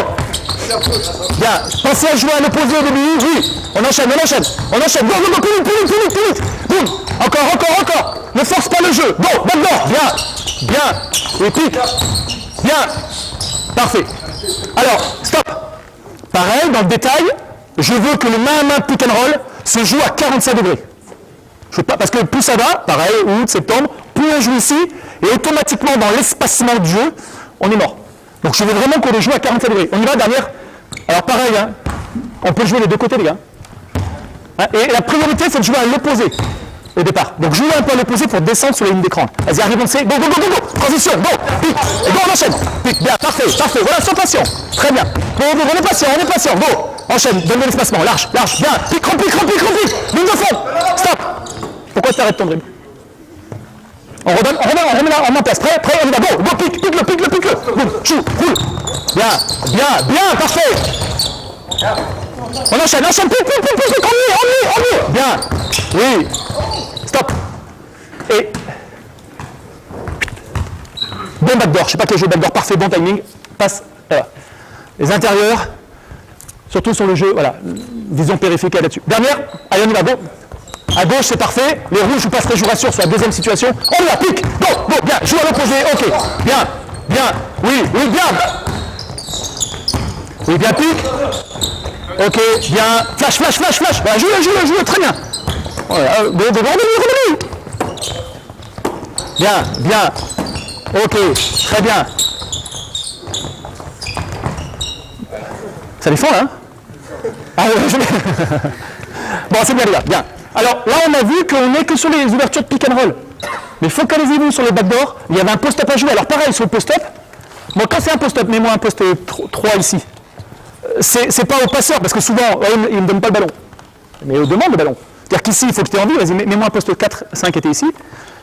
Bien, pensez à jouer à l'opposé au début, oui. On enchaîne. Go, plus vite. Boum, encore. Ne force pas le jeu. Go, backdoor, bien. Et pique. Bien, parfait. Alors, stop. Pareil, dans le détail, je veux que le main à main pick and roll se joue à 45 degrés. Je veux pas, parce que plus ça va, pareil, août, septembre, plus on joue ici, et automatiquement dans l'espacement du jeu, on est mort. Donc je veux vraiment qu'on les joue à 45 degrés. On y va, dernière. Alors pareil, hein, on peut jouer les deux côtés, les gars. Hein, et la priorité, c'est de jouer à l'opposé au départ. Donc jouez un peu à l'opposé pour descendre sur la ligne d'écran. Vas-y, arrive, on sait. Go. Transition, go. Pique. Et go, on enchaîne. Pique, bien, parfait. Voilà, sans passion. Très bien. Go, on est patient. Go. Enchaîne, donne de l'espacement. Large, bien. Pique, remplis. Ligne de fond. Stop. Pourquoi tu arrêtes ton dribble? On remet là, on met en place. Prêt, on y va. Go, pique le. Boum, chou, roule. Bien, parfait. On enchaîne, pique, en mieux. Bien. Oui. Stop. Et. Bon backdoor, je ne sais pas quel jeu backdoor, parfait, bon timing. Passe. Voilà. Les intérieurs, surtout sur le jeu, voilà. Vision périphérique là-dessus. Dernière, allez, on y va, go. À gauche, c'est parfait. Les rouges, je vous rassure, sur la deuxième situation. On y va, pique. Go, bien. Joue à l'opposé, ok. Bien. Oui, bien. Oui, bien, pique. Ok, bien. Flash. Voilà, joue, très bien. Voilà, revenez. Bien. Ok, très bien. Ça défend, là, hein? Ah, bon, c'est bien, les gars, bien. Alors, là, on a vu qu'on n'est que sur les ouvertures de pick and roll. Mais focalisez-vous sur les backdoors. Il y avait un post-up à jouer. Alors pareil, sur le post-up, moi quand c'est un post-up, mets-moi un post 3 ici. C'est pas au passeur, parce que souvent, il ne me donne pas le ballon. Mais il demande le ballon. C'est-à-dire qu'ici, il faut que tu aies envie, vas-y, mets-moi un poste 4, 5 était ici.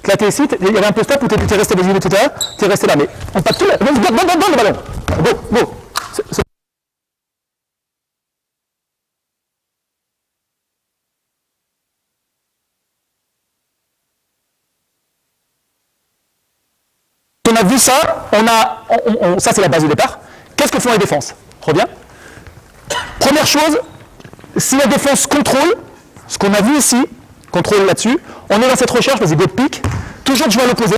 Là, tu es ici, il y avait un post-up où tu étais resté visible, etc. Tu es resté là, mais on passe tout là. Donne le ballon. Go. On a vu ça, ça c'est la base du départ. Qu'est-ce que font les défenses? Reviens. Première chose, si la défense contrôle, ce qu'on a vu ici, contrôle là-dessus, on est dans cette recherche, vas-y, go pique, toujours de jouer à l'opposé,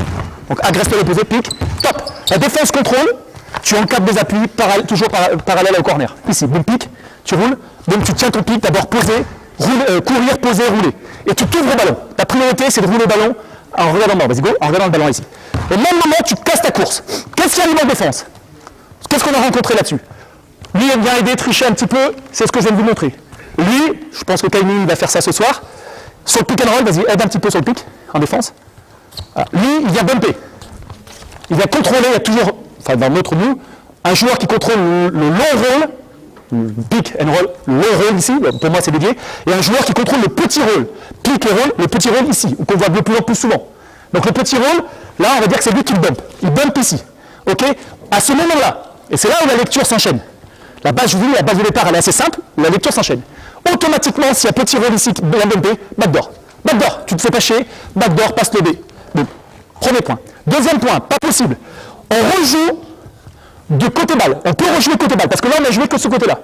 donc agresse-toi à l'opposé, pique, top. La défense contrôle, tu encadres des appuis, toujours parallèle au corner. Ici, boum, pique, tu roules, donc tu tiens ton pique, d'abord poser, courir, poser, rouler. Et tu t'ouvres le ballon. Ta priorité, c'est de rouler le ballon en regardant le ballon, vas-y, go, en regardant le ballon ici. Au même moment, tu casses ta course. Qu'est-ce qu'il y a en défense? Qu'est-ce qu'on a rencontré là-dessus? Lui, il vient aider, tricher un petit peu, c'est ce que je viens de vous montrer. Lui, je pense que Kaimi va faire ça ce soir. Sur le pick and roll, vas-y, aide un petit peu sur le pick, en défense. Voilà. Lui, il vient bumper. Il vient contrôler, il y a toujours, enfin dans notre nous, un joueur qui contrôle le long roll, le pick and roll, le long roll ici, pour moi c'est dédié, et un joueur qui contrôle le petit roll, pick et roll, le petit roll ici, qu'on voit de plus en plus souvent. Donc le petit roll, là on va dire que c'est lui qui le bump. Il bump ici. Ok? À ce moment-là, et c'est là où la lecture s'enchaîne. La base, je vous dis, la base de départ elle est assez simple, la lecture s'enchaîne. Automatiquement, s'il y a petit roll ici, bien bumpé, backdoor. Backdoor, tu te fais pas chier, backdoor, passe le B. Bon. Premier point. Deuxième point, pas possible. On rejoue de côté balle. On peut rejouer côté balle, parce que là on a joué que ce côté-là.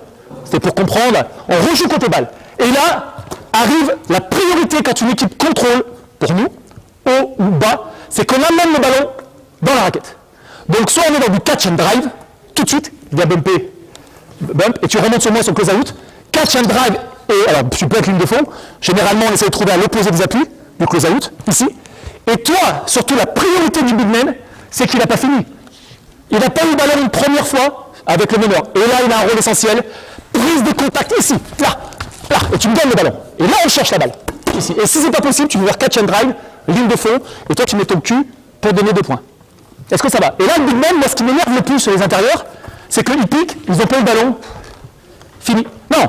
C'était pour comprendre, on rejoue côté balle. Et là, arrive la priorité quand une équipe contrôle, pour nous, haut ou bas, c'est qu'on amène le ballon dans la raquette. Donc soit on est dans du catch and drive, tout de suite, il y a bumpé, bump, et tu remontes sur moi sur close out, catch and drive, et alors tu peux être ligne de fond, généralement on essaie de trouver à l'opposé des appuis, du close out, ici, et toi, surtout la priorité du big man, c'est qu'il n'a pas fini. Il n'a pas eu le ballon une première fois avec le meneur, et là il a un rôle essentiel, prise de contact ici, là, et tu me donnes le ballon, et là on cherche la balle, ici, et si c'est pas possible, tu veux faire catch and drive, ligne de fond, et toi tu mets ton cul pour donner 2 points. Est-ce que ça va? Et là, le big man, moi, ce qui m'énerve le plus sur les intérieurs, c'est qu'ils piquent, ils n'ont pas eu le ballon, fini. Non,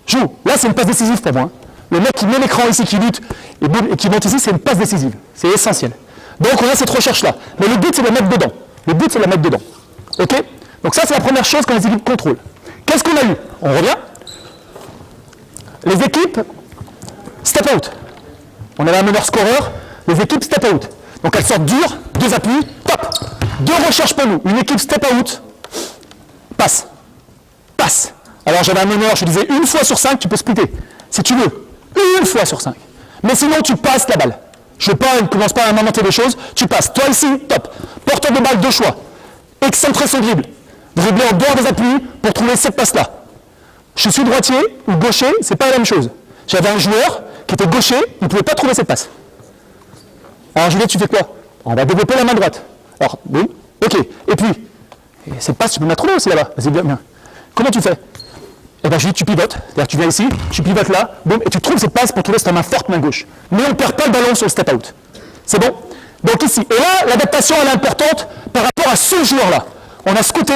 joue. Là, c'est une passe décisive pour moi. Hein. Le mec qui met l'écran ici, qui lutte, et boum, et qui monte ici, c'est une passe décisive. C'est essentiel. Donc, on a cette recherche-là. Mais le but, c'est de la mettre dedans. Le but, c'est de la mettre dedans. OK? Donc ça, c'est la première chose quand les équipes contrôlent. Qu'est-ce qu'on a eu? On revient. Les équipes step out. On avait un meneur scoreur, les équipes step out. Donc elles sortent dures, 2 appuis, top. 2 recherches pour nous. Une équipe step out, passe. Passe. Alors j'avais un meneur, je disais 1 fois sur 5, tu peux splitter. Si tu veux, 1 fois sur 5. Mais sinon, tu passes la balle. Je ne commence pas à inventer des choses, tu passes. Toi ici, top. Porteur de balle, 2 choix. Excentrer son dribble. Dribbler en dehors des appuis pour trouver cette passe-là. Je suis droitier ou gaucher, c'est pas la même chose. J'avais un joueur qui était gaucher, il ne pouvait pas trouver cette passe. Alors Juliette, tu fais quoi? On va développer la main droite. Alors, boum, ok. Et puis, cette passe, tu peux me la trouver aussi là-bas. Vas-y, bien. Comment tu fais? Eh bien, Juliette, tu pivotes. C'est-à-dire, tu viens ici, tu pivotes là, boum, et tu trouves cette passe pour trouver cette main forte, main gauche. Mais on ne perd pas le ballon sur le step out. C'est bon? Donc ici. Et là, l'adaptation, elle est importante par rapport à ce joueur-là. On a ce côté,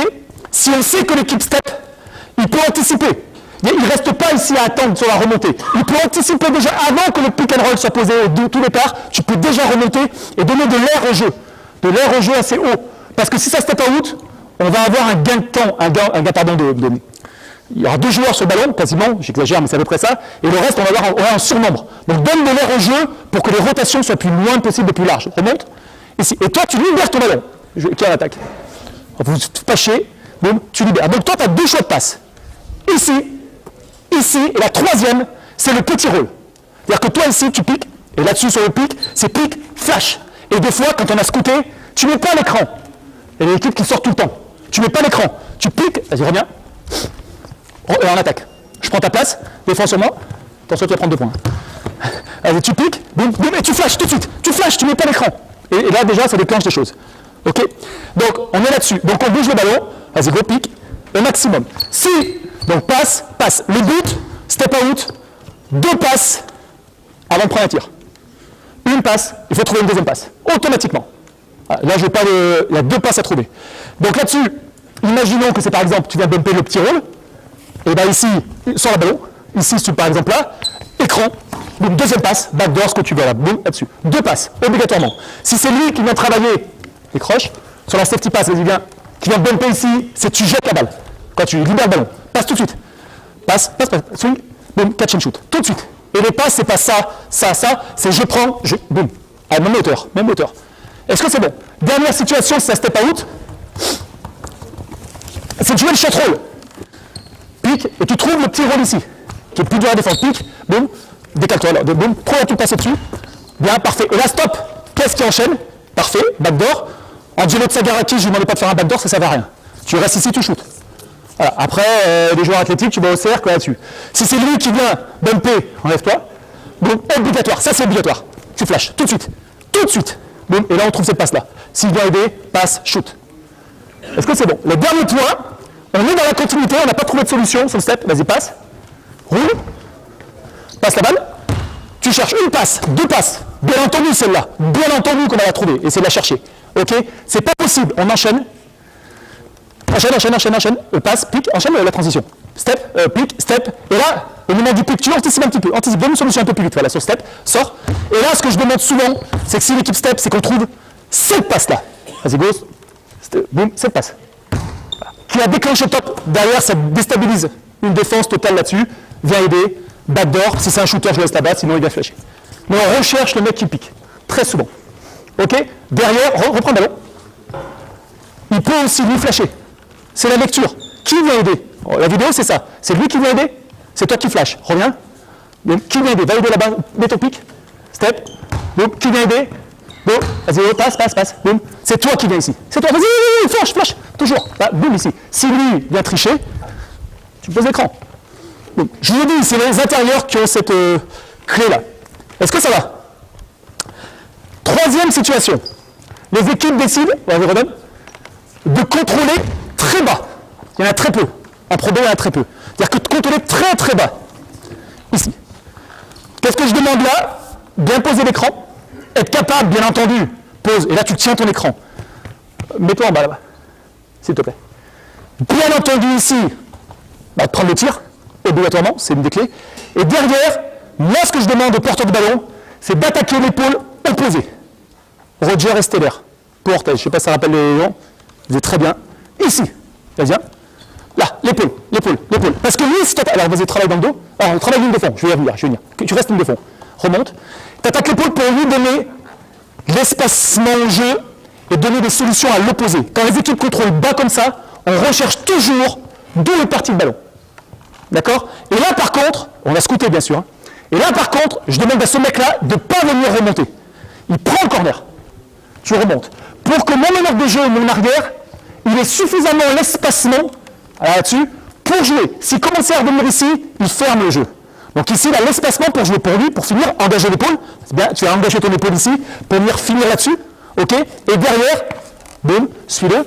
si on sait que l'équipe step, il peut anticiper. Il ne reste pas ici à attendre sur la remontée. Il peut anticiper déjà avant que le pick and roll soit posé de tout départ. Tu peux déjà remonter et donner de l'air au jeu. De l'air au jeu assez haut. Parce que si ça step out, on va avoir un gain de temps, il y aura 2 joueurs sur le ballon, quasiment, j'exagère, mais c'est à peu près ça. Et le reste, on va avoir un surnombre. Donc donne de l'air au jeu pour que les rotations soient plus loin possible et plus larges. Remonte. Ici. Et toi, tu libères ton ballon. Qui est à l'attaque? Vous pas chier. Boum, tu libères. Donc toi, tu as 2 choix de passe. Ici, et la troisième, c'est le petit rôle. C'est-à-dire que toi, ici, tu piques, et là-dessus, sur le pic, c'est pique, flash. Et des fois, quand on a scouté, tu ne mets pas l'écran. Il y a des équipes qui sortent tout le temps. Tu ne mets pas l'écran. Tu piques, vas-y, reviens. Et on attaque. Je prends ta place, défends sur moi. Attention, tu vas prendre 2 points. Allez, tu piques, boum, boum, et tu flashes tout de suite. Tu flashes, tu ne mets pas l'écran. Et là, déjà, ça déclenche des choses. OK? Donc, on est là-dessus. Donc, on bouge le ballon. Vas-y, go, pique. Au maximum. Donc passe. Le but, step out, 2 passes avant de prendre un tir. 1 une passe, il faut trouver une deuxième passe, automatiquement. Voilà, là, je vais pas il y a 2 passes à trouver. Donc là-dessus, imaginons que c'est par exemple, tu viens bumper le petit rôle, et bien ici, sur la ballon, ici, par exemple là, écran, boum, deuxième passe, backdoor, ce que tu veux là, boum, là-dessus. 2 passes, obligatoirement. Si c'est lui qui vient travailler les croches, sur la safety pass, vas-y, viens, qui vient bumper ici, c'est tu jettes la balle. Quand tu libères le ballon, passe tout de suite. Passe, swing, boum, catch and shoot, tout de suite. Et les passes, c'est pas ça, c'est je prends, boum, à même hauteur, même hauteur. Est-ce que c'est bon? Dernière situation, c'est ça step out. C'est de jouer le shot roll. Pique, et tu trouves le petit roll ici, qui est plus dur à défendre. Pique, boum, décale-toi, alors, boum, prends la tout passer dessus. Bien, parfait. Et là, stop. Qu'est-ce qui enchaîne? Parfait, backdoor. Angelo Tsagaraki, je ne lui demandais pas de faire un backdoor, ça ne sert à rien. Tu restes ici, tu shootes. Voilà. Après, les joueurs athlétiques, tu vas au cercle là-dessus. Si c'est lui qui vient bumper, enlève-toi. Boum, obligatoire, ça c'est obligatoire. Tu flashes, tout de suite. Tout de suite. Boum, et là on trouve cette passe-là. S'il vient aider, passe, shoot. Est-ce que c'est bon? Le dernier point, on est dans la continuité, on n'a pas trouvé de solution sur le step. Vas-y, passe. Roule. Passe la balle. Tu cherches une passe, 2 passes. Bien entendu celle-là. Bien entendu qu'on va la trouver. Essaye de la chercher. Ok? C'est pas possible. On enchaîne. Enchaîne. Passe, pique, enchaîne la transition. Step, pique, step. Et là, au moment du pique, tu anticipes un petit peu. Anticipe, donne une solution un peu plus vite. Voilà, sur step, sors. Et là, ce que je demande souvent, c'est que si l'équipe step, c'est qu'on trouve cette passe-là. Vas-y, go. Boum, cette passe. Voilà. Qui a déclenché top. Derrière, ça déstabilise une défense totale là-dessus. Viens aider. Backdoor. Si c'est un shooter, je laisse la balle, sinon il va flasher. Mais on recherche le mec qui pique. Très souvent. Ok? Derrière, reprends le ballon. Il peut aussi lui flasher. C'est la lecture. Qui vient aider? La vidéo, c'est ça. C'est lui qui vient aider? C'est toi qui flash. Reviens. Donc, qui vient aider? Va aider là-bas. Mets ton pic. Step. Donc, qui vient aider? Bon, vas-y, passe. Boum. C'est toi qui viens ici. C'est toi. Vas-y, flash. Toujours. Bah, boum, ici. Si lui vient tricher, tu poses l'écran. Je vous dis, c'est les intérieurs qui ont cette clé-là. Est-ce que ça va? Troisième situation. Les équipes décident, de contrôler très bas. Il y en a très peu. En Pro B, il y en a très peu. C'est-à-dire que de contrôler très très bas. Ici. Qu'est-ce que je demande là? Bien poser l'écran. Être capable, bien entendu, pose. Et là, tu tiens ton écran. Mets-toi en bas là-bas. S'il te plaît. Bien entendu ici, prendre le tir. Obligatoirement, c'est une des clés. Et derrière, moi, ce que je demande au porteur de ballon, c'est d'attaquer l'épaule opposée. Roger et Steller. Portage, je ne sais pas si ça rappelle les noms. Vous êtes très bien. Ici, vas-y. Là, l'épaule. Parce que lui, si tu attaques. Alors, vas-y, travaille dans le dos. Alors, travaille ligne de fond. Je vais y venir. Tu restes ligne de fond. Remonte. Tu attaques l'épaule pour lui donner l'espacement au jeu et donner des solutions à l'opposé. Quand les équipes contrôlent bas comme ça, on recherche toujours d'où est parti le ballon. D'accord? Et là, par contre, on va scouter, bien sûr. Hein. Et là, par contre, je demande à ce mec-là de ne pas venir remonter. Il prend le corner. Tu remontes. Pour que mon meneur de jeu, mon arrière, il ait suffisamment l'espacement là-dessus pour jouer. S'il commençait à revenir ici, il ferme le jeu. Donc ici, il a l'espacement pour jouer pour lui, pour finir, engager l'épaule. C'est bien, tu as engagé ton épaule ici pour venir finir là-dessus. OK? Et derrière, boum, suis-le.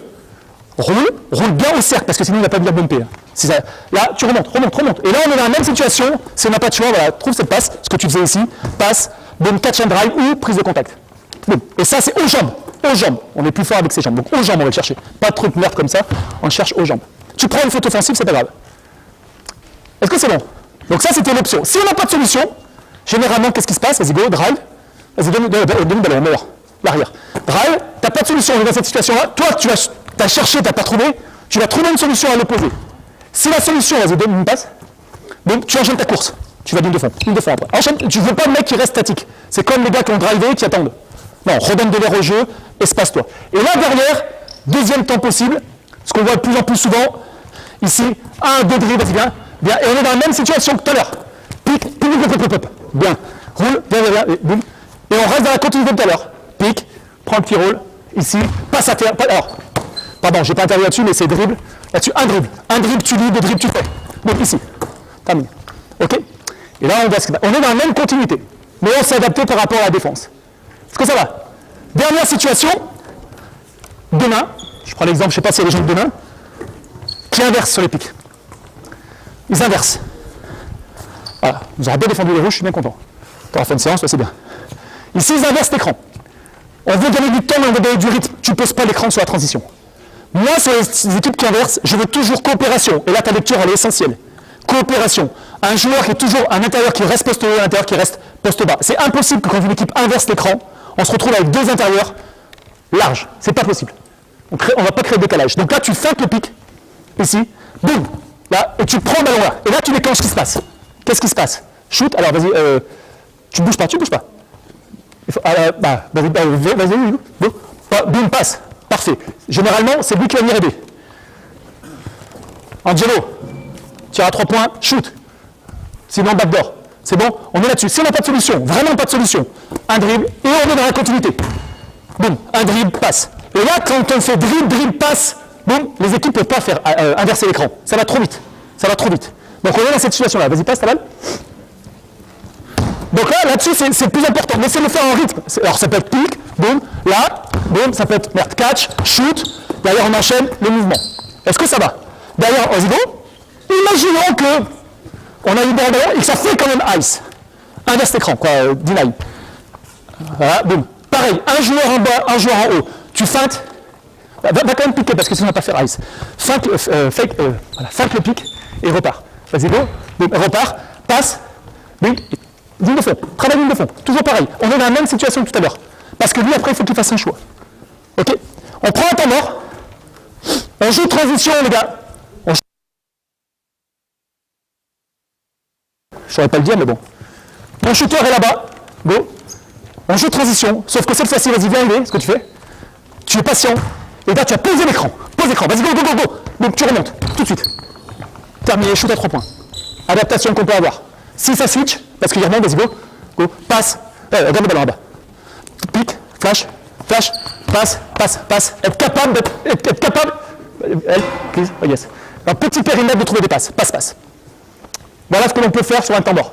Roule bien au cercle, parce que sinon il ne va pas venir bumper. Ça, là, tu remontes. Et là, on est dans la même situation. Si on n'a pas de choix, voilà, trouve cette passe, ce que tu faisais ici, passe, boum, catch and drive ou prise de contact. Boum. Et ça, c'est aux jambes. On est plus fort avec ses jambes. Donc aux jambes, on va le chercher. Pas de truc merde comme ça, on le cherche aux jambes. Tu prends une faute offensive, c'est pas grave. Est-ce que c'est bon? Donc ça, c'était l'option. Si on n'a pas de solution, généralement, qu'est-ce qui se passe? Vas-y, go, drive. Vas-y, donne le ballon, meilleur. L'arrière. Drive, tu n'as pas de solution dans cette situation-là. Toi, tu as cherché, tu n'as pas trouvé. Tu vas trouver une solution à l'opposé. Si la solution, vas-y, donne une passe. Donc, tu enchaînes ta course. Tu vas ligne de fond après. Enchaîne, tu ne veux pas le mec qui reste statique. C'est comme les gars qui ont drivé, qui attendent. Non, redonne de l'air au jeu, espace-toi. Et là, derrière, deuxième temps possible, ce qu'on voit de plus en plus souvent, ici, 1, 2 dribbles, vas-y, bien. Et on est dans la même situation que tout à l'heure. Pique, bien. Roule, bien, et boum. Et on reste dans la continuité de tout à l'heure. Pique, prends le petit rôle, ici, passe à terre. Alors, pardon, j'ai pas intervenu là-dessus, mais c'est dribble. Là-dessus, un dribble, tu lis, 2 dribbles, tu fais. Donc ici, termine. OK? Et là, on est dans la même continuité. Mais on s'est adapté par rapport à la défense. Est-ce que ça va? Dernière situation, Benin. Je prends l'exemple, je ne sais pas s'il y a des gens de Benin, qui inversent sur les pics. Ils inversent. Voilà. Vous aurez bien défendu les rouges, je suis bien content. Tu auras fait une séance, là, c'est bien. Ici, ils inversent l'écran. On veut gagner du temps, mais on veut gagner du rythme. Tu ne poses pas l'écran sur la transition. Moi, sur les équipes qui inversent, je veux toujours coopération. Et là, ta lecture, elle est essentielle. Coopération. Un joueur qui est toujours un intérieur qui reste poste haut, un intérieur qui reste poste bas. C'est impossible que quand une équipe inverse l'écran, on se retrouve avec deux intérieurs larges. C'est pas possible. On ne va pas créer de décalage. Donc là, tu feintes le pic, ici, boum, là, et tu prends le ballon là. Et là, tu déclenches ce qui se passe. Qu'est-ce qui se passe? Shoot, alors vas-y, tu bouges pas. Il faut, vas-y, boum, passe. Parfait. Généralement, c'est lui qui va venir aider. Angelo, tire à 3 points, shoot. Sinon, backdoor. C'est bon? On est là-dessus. Si on n'a pas de solution, vraiment pas de solution, un dribble, et on est dans la continuité. Boum, un dribble, passe. Et là, quand on fait dribble, passe, boum, les équipes ne peuvent pas faire inverser l'écran. Ça va trop vite. Donc on est dans cette situation-là. Vas-y, passe ta balle. Donc là-dessus, c'est le plus important. Mais c'est le faire en rythme. Alors ça peut être pique, boum, là, boum, ça peut être catch, shoot. Derrière, on enchaîne le mouvement. Est-ce que ça va? Derrière, vas-y, go. Imaginons que on a eu ballon et que ça fait quand même ice. Inverse l'écran, quoi, deny. Voilà, boum. Pareil, un joueur en bas, un joueur en haut. Tu feintes. Va quand même piquer parce que sinon on va pas faire ice. Feinte le pic et repart. Vas-y, go. Boum, repart, passe, boum. Ligne de fond, travail ligne de fond, toujours pareil. On est dans la même situation que tout à l'heure. Parce que lui, après, il faut qu'il fasse un choix. Ok? On prend un temps mort, on joue transition, les gars. Je ne saurais pas le dire, mais bon. Mon shooter est là-bas, go. On joue transition, sauf que cette fois-ci, vas-y, viens aider, ce que tu fais. Tu es patient, et là, tu as posé l'écran. Pose l'écran, vas-y, go. Donc, tu remontes, tout de suite. Terminé, shoot à 3 points. Adaptation qu'on peut avoir. Si ça switch, parce qu'il remonte, vas-y, go, passe, regarde le ballon là-bas. Pique, flash, passe, être capable, please, oh yes. Un petit périmètre de trouver des passes, passe. Voilà ce que l'on peut faire sur un temps mort.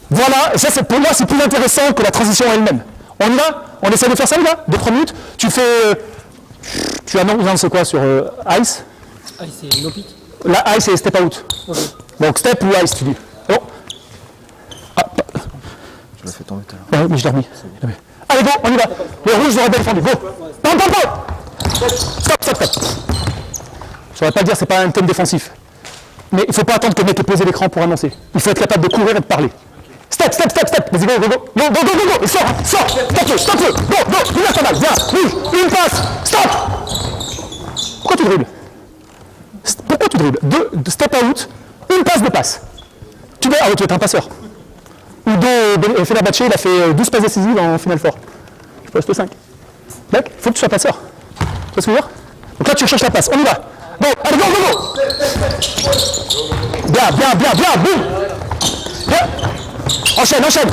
Voilà, et ça, pour moi, c'est plus intéressant que la transition elle-même. On y va? On essaie de faire ça, les gars? 2-3 minutes? Tu fais, tu annonces quoi sur ice? Ice, c'est no pick. Là, ice, c'est step out. Okay. Donc, step ou ice, tu dis. Bon. Je l'ai fait tomber tout à l'heure. Ouais, mais je l'ai remis. Allez, go, on y va. Les rouges, j'aurais bien défendu. Go. Pam. Stop. Je n'aurais pas dire, c'est pas un thème défensif. Mais il ne faut pas attendre que le mec ait posé l'écran pour annoncer. Il faut être capable de courir et de parler. Step. Vas-y, go. Go. Sors. Stop-le. Go. Viens ta balle. Viens. Bouge. Une passe. Stop. Pourquoi tu dribbles? Step out. Une passe de passe. Tu es un passeur. Ou Fenerbahçe, il a fait 12 passes décisives en Final Four. Je poste 5. Mec, il faut que tu sois passeur. Tu vois ce que je veux dire? Donc là, tu recherches la passe. On y va. Bon, allez, go. Bien, boum. Bien. Enchaîne.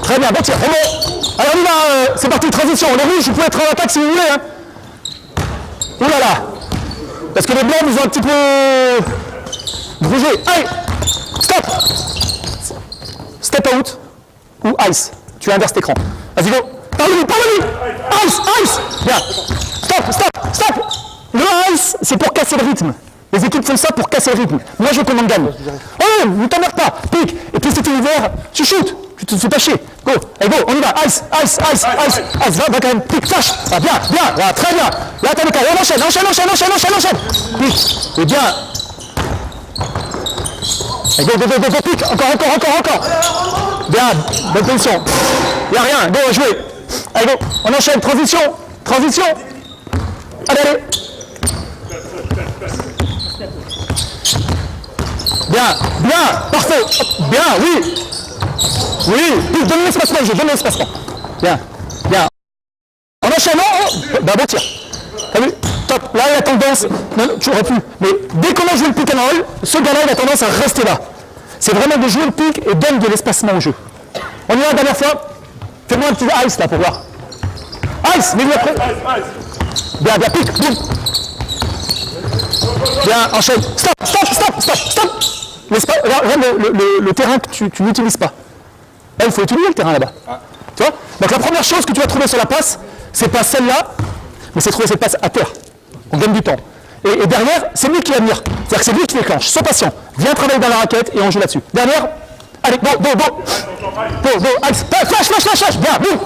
Très bien, bon tir, remonte. Alors on y va, c'est parti, transition. Les rouges, vous pouvez être en attaque si vous voulez. Hein. Ouh là là. Parce que les blancs nous ont un petit peu bougé. Allez, stop. Step out ou ice. Tu inverses l'écran. Vas-y, go. Parle-lui. Ice. Bien. Stop. Le ice, c'est pour casser le rythme. Les équipes font ça pour casser le rythme. Moi, je commande gagne. Oh, ne t'emmerdes pas. Pique. Et puis, si tu es ouvert, tu shootes. Tu te fais pas chier. Go. Allez, go. On y va. Ice. Va quand même. Pique. Flash. Ah, bien. Là, très bien. Là, t'as le cas. On enchaîne. Pique. Et bien. Allez, go. Pique. Encore. Bien. Bonne position. Il n'y a rien. Go, jouer. Allez, go. On enchaîne. Transition. Allez. Bien, parfait. Bien, oui. Donne l'espacement. Bien. En enchaînant, bon tir. T'as vu? Top. Là, il a tendance, non, tu aurais pu. Mais dès qu'on a joué le pick and roll, ce gars-là, il a tendance à rester là. C'est vraiment de jouer le pick et donne de l'espacement au jeu. On y va la dernière fois. Fais-moi un petit ice là pour voir. Ice, mets-lui après. Bien, pique, boum. Bien, enchaîne. Stop. Regarde le terrain que tu n'utilises pas. Là, il faut utiliser le terrain là-bas. Tu vois? Donc la première chose que tu vas trouver sur la passe, c'est pas celle-là, mais c'est trouver cette passe à terre. On gagne du temps. Et derrière, c'est lui qui va venir. C'est-à-dire que c'est lui qui déclenche. Sois patient. Viens travailler dans la raquette et on joue là-dessus. Dernière, Allez, go, axe, flash, bien, boum.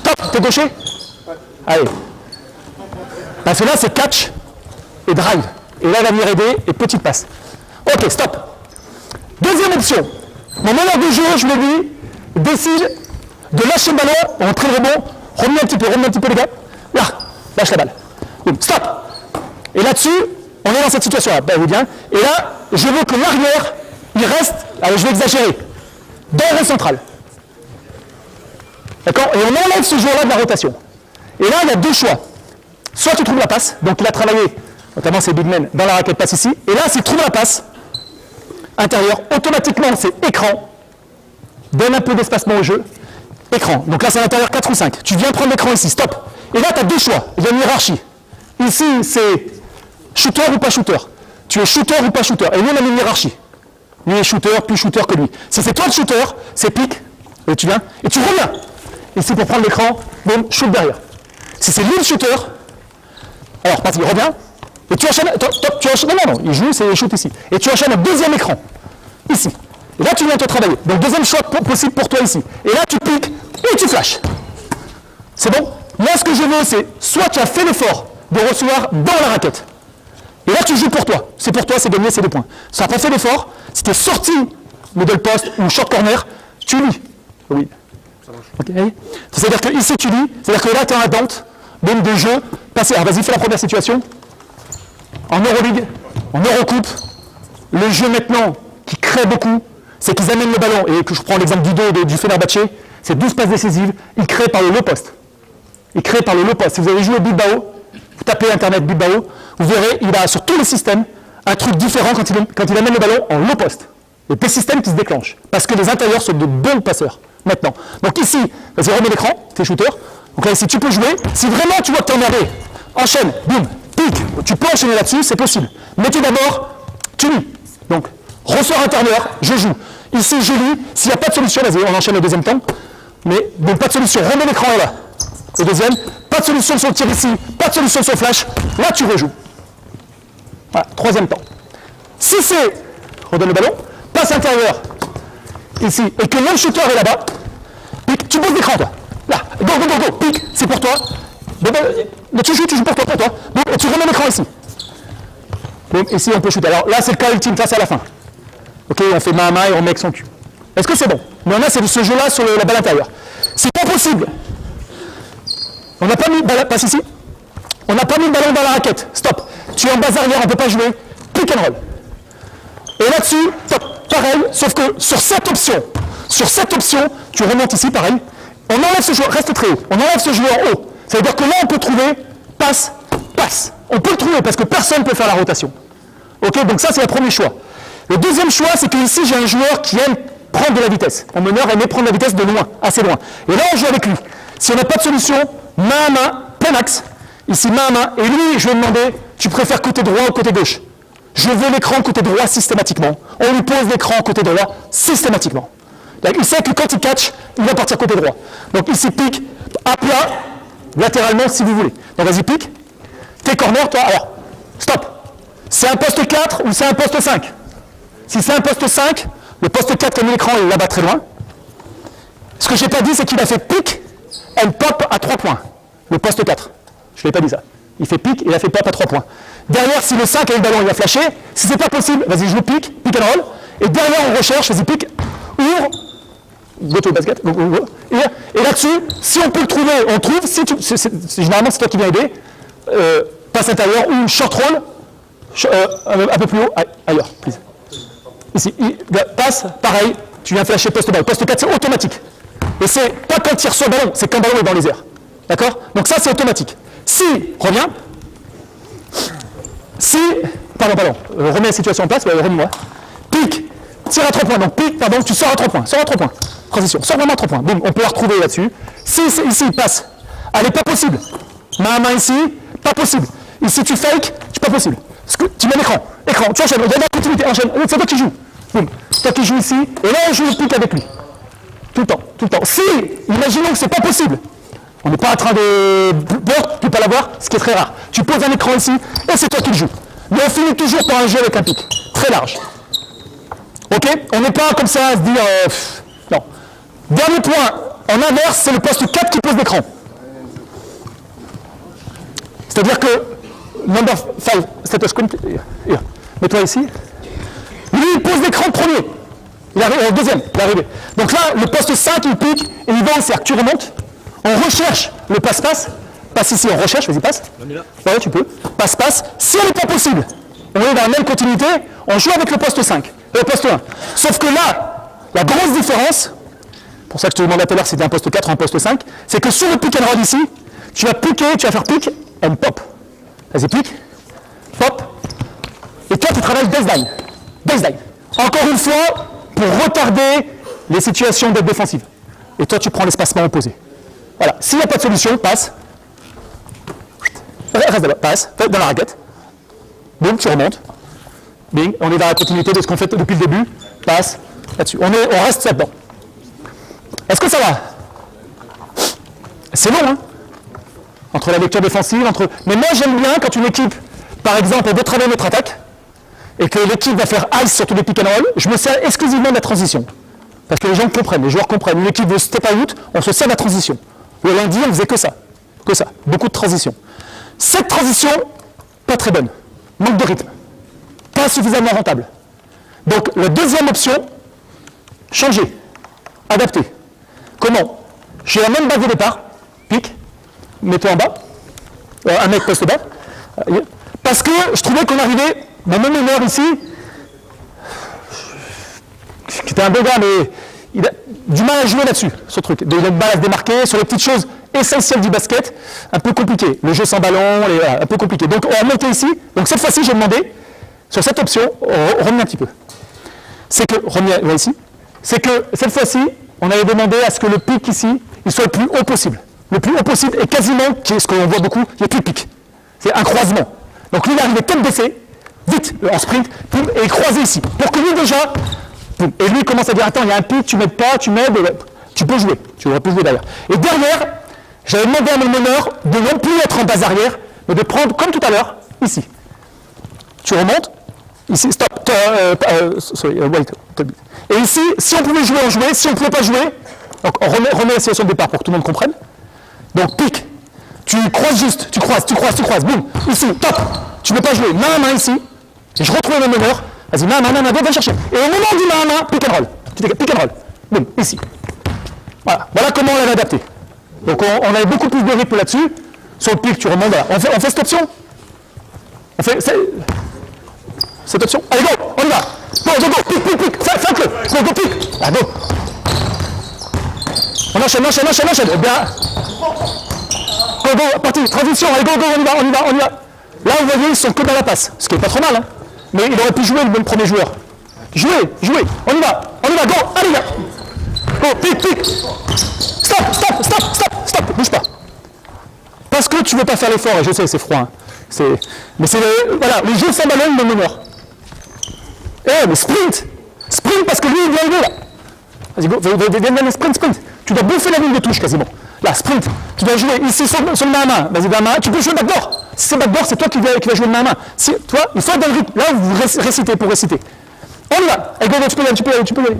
Top, t'es gaucher. Allez. Parce que là, c'est catch et drive. Et là, il va venir aider et petite passe. Ok, stop. Deuxième option. Mon meneur de jeu, je le dis, décide de lâcher le ballon, entrer le rebond, revenez un petit peu les gars. Là, lâche la balle. Boum, stop. Et là-dessus, on est dans cette situation-là. Ben, bien. Et là, je veux que l'arrière, il reste, allez, je vais exagérer, dans le rond central. D'accord? Et on enlève ce joueur-là de la rotation. Et là, il y a deux choix. Soit tu trouves la passe, donc il a travaillé, notamment ces big men, dans la raquette passe ici. Et là, s'il trouve la passe, intérieur, automatiquement, c'est écran. Donne un peu d'espacement au jeu. Écran. Donc là, c'est à l'intérieur 4 ou 5. Tu viens prendre l'écran ici, stop. Et là, tu as deux choix. Il y a une hiérarchie. Ici, c'est shooter ou pas shooter. Tu es shooter ou pas shooter. Et nous, on a une hiérarchie. Lui est shooter, plus shooter que lui. Si c'est toi le shooter, c'est pique. Et tu viens, et tu reviens. Ici, pour prendre l'écran, boum, shoot derrière. Si c'est lui le shooter, alors, il revient. Et tu enchaînes, tu enchaînes, non, il joue, c'est shoot ici. Et tu enchaînes un deuxième écran. Ici. Et là, tu viens te travailler. Donc, deuxième choix possible pour toi ici. Et là, tu piques et tu flashes. C'est bon? Moi, ce que je veux, c'est soit tu as fait l'effort de recevoir dans la raquette. Et là, tu joues pour toi. C'est pour toi, c'est gagné, c'est 2 points. Si tu n'as pas fait l'effort, si tu es sorti middle post ou short corner, tu lis. Oui. Okay. C'est-à-dire que ici, tu lis. C'est-à-dire que là, tu es en attente même de jeu passé. Alors, vas-y, fais la première situation. En Euroleague, en Eurocoupe, le jeu maintenant qui crée beaucoup, c'est qu'ils amènent le ballon, et que je prends l'exemple du Fenerbahçe, c'est 12 passes décisives, ils créent par le low post. Ils créent par le low post. Si vous avez joué Bilbao, vous tapez internet Bilbao, vous verrez, il a sur tous les systèmes un truc différent quand il amène le ballon en low post. Il y a des systèmes qui se déclenchent, parce que les intérieurs sont de bons passeurs, maintenant. Donc ici, vas-y, remets l'écran, t'es shooter. Donc là, ici, tu peux jouer. Si vraiment tu vois que t'es emmerdé, enchaîne, boum, pique. Tu peux enchaîner là-dessus, c'est possible. Mettez d'abord, tu lis. Donc, ressort intérieur, je joue. Ici, je lis. S'il n'y a pas de solution, vas-y, on enchaîne le deuxième temps. Mais, donc, pas de solution. Remets l'écran là. Au deuxième. Pas de solution sur le tir ici. Pas de solution sur le flash. Là, tu rejoues. Voilà, troisième temps. Si c'est, redonne le ballon, passe intérieur, ici, et que le shooter est là-bas, pique, tu poses l'écran, toi. Là, go, pique, c'est pour toi. Mais tu joues pour toi. Bon, et tu remets l'écran ici. Bon, ici, on peut shooter. Alors là, c'est le cas ultime, ça c'est à la fin. Ok, on fait main à main et on met avec son cul. Est-ce que c'est bon? Mais on a ce jeu-là sur la balle intérieure. C'est pas possible. On n'a pas mis le ballon, passe ici. On n'a pas mis le ballon dans la raquette. Stop. Tu es en base arrière, on ne peut pas jouer. Pick and roll. Et là-dessus, pareil, sauf que sur cette option, tu remontes ici, pareil. On enlève ce joueur, reste très haut. On enlève ce joueur en haut. Ça veut dire que là, on peut trouver passe. On peut le trouver parce que personne ne peut faire la rotation. Ok, donc ça, c'est le premier choix. Le deuxième choix, c'est que ici, j'ai un joueur qui aime prendre de la vitesse. Mon meneur aime prendre de la vitesse de loin, assez loin. Et là, on joue avec lui. Si on n'a pas de solution, main à main, plein axe. Ici, main à main. Et lui, je vais demander, tu préfères côté droit ou côté gauche? Je veux l'écran côté droit systématiquement. On lui pose l'écran côté droit systématiquement. Il sait que quand il catch, il va partir côté droit. Donc ici, pique, à plat, latéralement si vous voulez. Donc vas-y, pique. T'es corner, toi. Alors, stop. C'est un poste 4 ou c'est un poste 5? Si c'est un poste 5, le poste 4 qui a mis l'écran est là-bas très loin. Ce que je n'ai pas dit, c'est qu'il a fait pique and pop à 3 points. Le poste 4. Je ne l'ai pas dit ça. Il fait pique et il a fait pop à 3 points. Derrière, si le 5 a le ballon, il va flasher. Si ce n'est pas possible, vas-y, joue pique and roll. Et derrière, on recherche, vas-y, pique, ouvre. Go to basket. Et là-dessus, si on peut le trouver, on trouve. Généralement, c'est toi qui viens aider. Passe intérieur ou short roll. Un peu plus haut. Ailleurs, please. Ici, passe, pareil. Tu viens flasher poste balle. Poste 4, c'est automatique. Et c'est pas quand il reçoit le ballon, c'est quand le ballon est dans les airs. D'accord? Donc ça, c'est automatique. Si, reviens. Si, pardon, remets la situation en place, remets-moi. Pique, tire à 3 points. Donc pique, pardon, tu sors à 3 points. Sors à 3 points. Transition, sors vraiment à 3 points. Boum, on peut la retrouver là-dessus. Si, ici, passe. Allez, pas possible. Main à main ici, pas possible. Ici, tu fake, c'est pas possible. Tu mets l'écran, tu enchaînes, il y a de la continuité, enchaîne. C'est toi qui joues. Boum, toi qui joues ici, et là, on joue le pique avec lui. Tout le temps. Si, imaginons que c'est pas possible. On n'est pas en train de peur, tu peux pas l'avoir, ce qui est très rare. Tu poses un écran ici, et c'est toi qui le joues. Mais on finit toujours par un jeu avec un pic, très large. Ok? On n'est pas comme ça à se dire... non. Dernier point, en inverse, c'est le poste 4 qui pose l'écran. C'est-à-dire que... Number 5, status screen, mets-toi ici. Lui, il pose l'écran premier. Il arrive, deuxième, il est arrivé. Donc là, le poste 5, il pique et il va en cercle. Tu remontes, on recherche le passe-passe. Passe ici, on recherche, vas-y, passe. On est là. Ouais, tu peux. Passe-passe. Si elle n'est pas possible, on est dans la même continuité, on joue avec le poste 5, le poste 1. Sauf que là, la grosse différence, pour ça que je te demandais tout à l'heure si c'était un poste 4 ou un poste 5, c'est que sur le pick and roll ici, tu vas piquer, tu vas faire pick and pop. Vas-y, pique, pop. Et toi, tu travailles baseline. Baseline. Encore une fois, pour retarder les situations de défensive. Et toi, tu prends l'espacement opposé. Voilà. S'il n'y a pas de solution, passe. Reste là-bas, passe, dans la raquette. Boum, tu remontes. Bing, on est dans la continuité de ce qu'on fait depuis le début. Passe, là-dessus. On reste là-dedans. Est-ce que ça va? C'est long, hein? Entre la lecture défensive, Mais moi, j'aime bien quand une équipe, par exemple, veut travailler notre attaque, et que l'équipe va faire ice sur tous les pick and roll, je me sers exclusivement de la transition. Parce que les gens comprennent, les joueurs comprennent. Une équipe veut step out, on se sert de la transition. Le lundi, on faisait que ça. Que ça. Beaucoup de transition. Cette transition, pas très bonne. Manque de rythme. Pas suffisamment rentable. Donc, la deuxième option, changer. Adapter. Comment? J'ai la même base de départ. Pique. Mets-toi en bas. Un mec poste bas. Parce que je trouvais qu'on arrivait, mon même meneur ici, qui était un beau gars, mais il a du mal à jouer là-dessus, ce truc. Il a une balle à se démarquer sur les petites choses essentielles du basket, un peu compliqué. Le jeu sans ballon, un peu compliqué. Donc on va monter ici. Donc cette fois-ci, j'ai demandé, sur cette option, revenez un petit peu. C'est que, revenez ici, c'est que cette fois-ci, on avait demandé à ce que le pic ici, il soit le plus haut possible. Le plus haut possible et quasiment, qui est ce qu'on voit beaucoup, il n'y a plus de pic. C'est un croisement. Donc lui, il arrivait tête baissée, vite, en sprint, et croisé ici. Pour que lui, déjà, et lui, il commence à dire, attends, il y a un pic, tu m'aides pas, tu m'aides, tu peux jouer. Tu aurais pu jouer derrière. Et derrière, j'avais demandé à mon meneur de non plus être en base arrière, mais de prendre, comme tout à l'heure, ici. Tu remontes, ici, stop, wait. Et ici, si on pouvait jouer, on jouait. Si on ne pouvait pas jouer, donc on remet la situation de départ pour que tout le monde comprenne. Donc, pique. Tu croises juste, tu croises, boum, ici, top. Tu ne peux pas jouer, main à main ici. Et je retrouve mon meneur. Vas-y, main, va chercher. Et au moment du main à main, pick and roll. Pick and roll. Boum, ici. Voilà comment on l'avait adapté. Donc on avait beaucoup plus de rythme là-dessus. Sur le pic, tu remontes, voilà. On fait cette option. On fait cette option. Allez, go, on y va. Go, pic. Faites-le. Go, pic. Ah, go. On enchaîne. Eh bien. Go, parti, transition. Allez, go, on y va. Là, vous voyez, ils sont que dans la passe. Ce qui n'est pas trop mal, hein. Mais il aurait pu jouer le premier joueur. Jouer. On y va, go, allez là. Go, pic. Stop, bouge pas. Parce que tu ne veux pas faire l'effort, et je sais, c'est froid. Hein. Mais c'est les jeux sans ballon de meneur. Mais sprint parce que lui, il vient arriver là. Vas-y, go, sprint. Tu dois bouffer la ligne de touche quasiment. Là, sprint. Tu dois jouer ici sur le main à main. Vas-y, main à main. Tu peux jouer backdoor. Si c'est backdoor, c'est toi qui vas jouer de main à main. Toi, il faut être dans le rythme. Là, vous récitez pour réciter. On y va. Allez, go, tu peux y aller.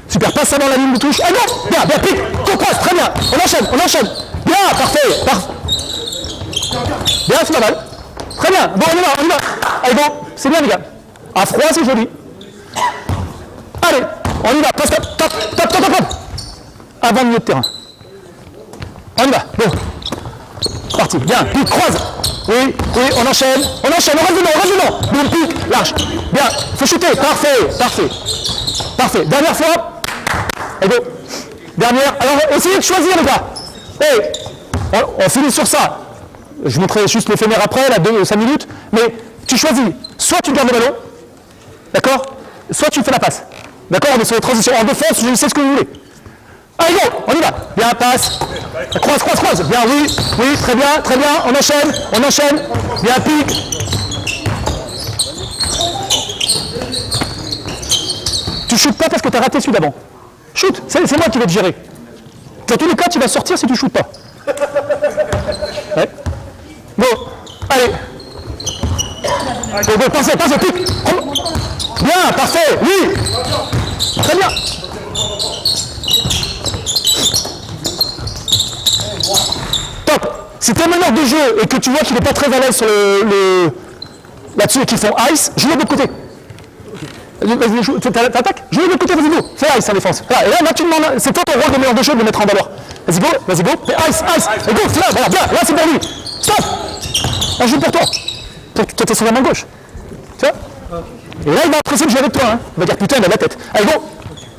Super, passe avant la ligne de touche. Allez, go. Bien, pique. Compresse, très bien. On enchaîne. Bien, parfait. Bien, c'est pas mal. Très bien. Bon, on y va. Allez, go. C'est bien, les gars. À froid, c'est joli. Allez, on y va. Passe, top. Avant milieu de terrain. On y va. Go. Parti. Bien. Pique, croise. Oui, on enchaîne. On reste dedans. Boum, pique, large. Bien. Faut shooter. Parfait. Dernière fois. Et go. Dernière. Alors, essayez de choisir, les gars. On finit sur ça. Je vous montrerai juste l'éphémère après, là, 5 minutes. Mais tu choisis. Soit tu gardes le ballon. D'accord? Soit tu fais la passe. D'accord? On est sur les transitions. En défense, je sais ce que vous voulez. Allez, go, on y va. Bien, passe. Croise. Bien, oui, très bien. On enchaîne. Bien, pique. Tu shootes pas parce que tu as raté celui d'avant. Shoot, c'est moi qui vais te gérer. Dans tous les cas, tu vas sortir si tu shootes pas. Ouais. Bon, allez. Go, pensez, pique. Bien, parfait, oui. Très bien. Top. Si tu es meneur de jeu et que tu vois qu'il n'est pas très à l'aise sur là-dessus et qu'ils font ice, joue de l'autre côté. Vas-y, t'attaques, joue de l'autre côté, vas-y go. Fais ice en défense. Voilà. Et là, tu demandes, c'est toi ton rôle de meneur de jeu de le mettre en valeur. Vas-y go. Fais ice. Et go, c'est là, voilà, bien, là c'est pour lui. Stop. On joue pour toi. Toi, t'es sur la main gauche. Tu vois? Et là, il va apprécier le jeu avec toi. Hein. Il va dire putain, il a la tête. Allez, go.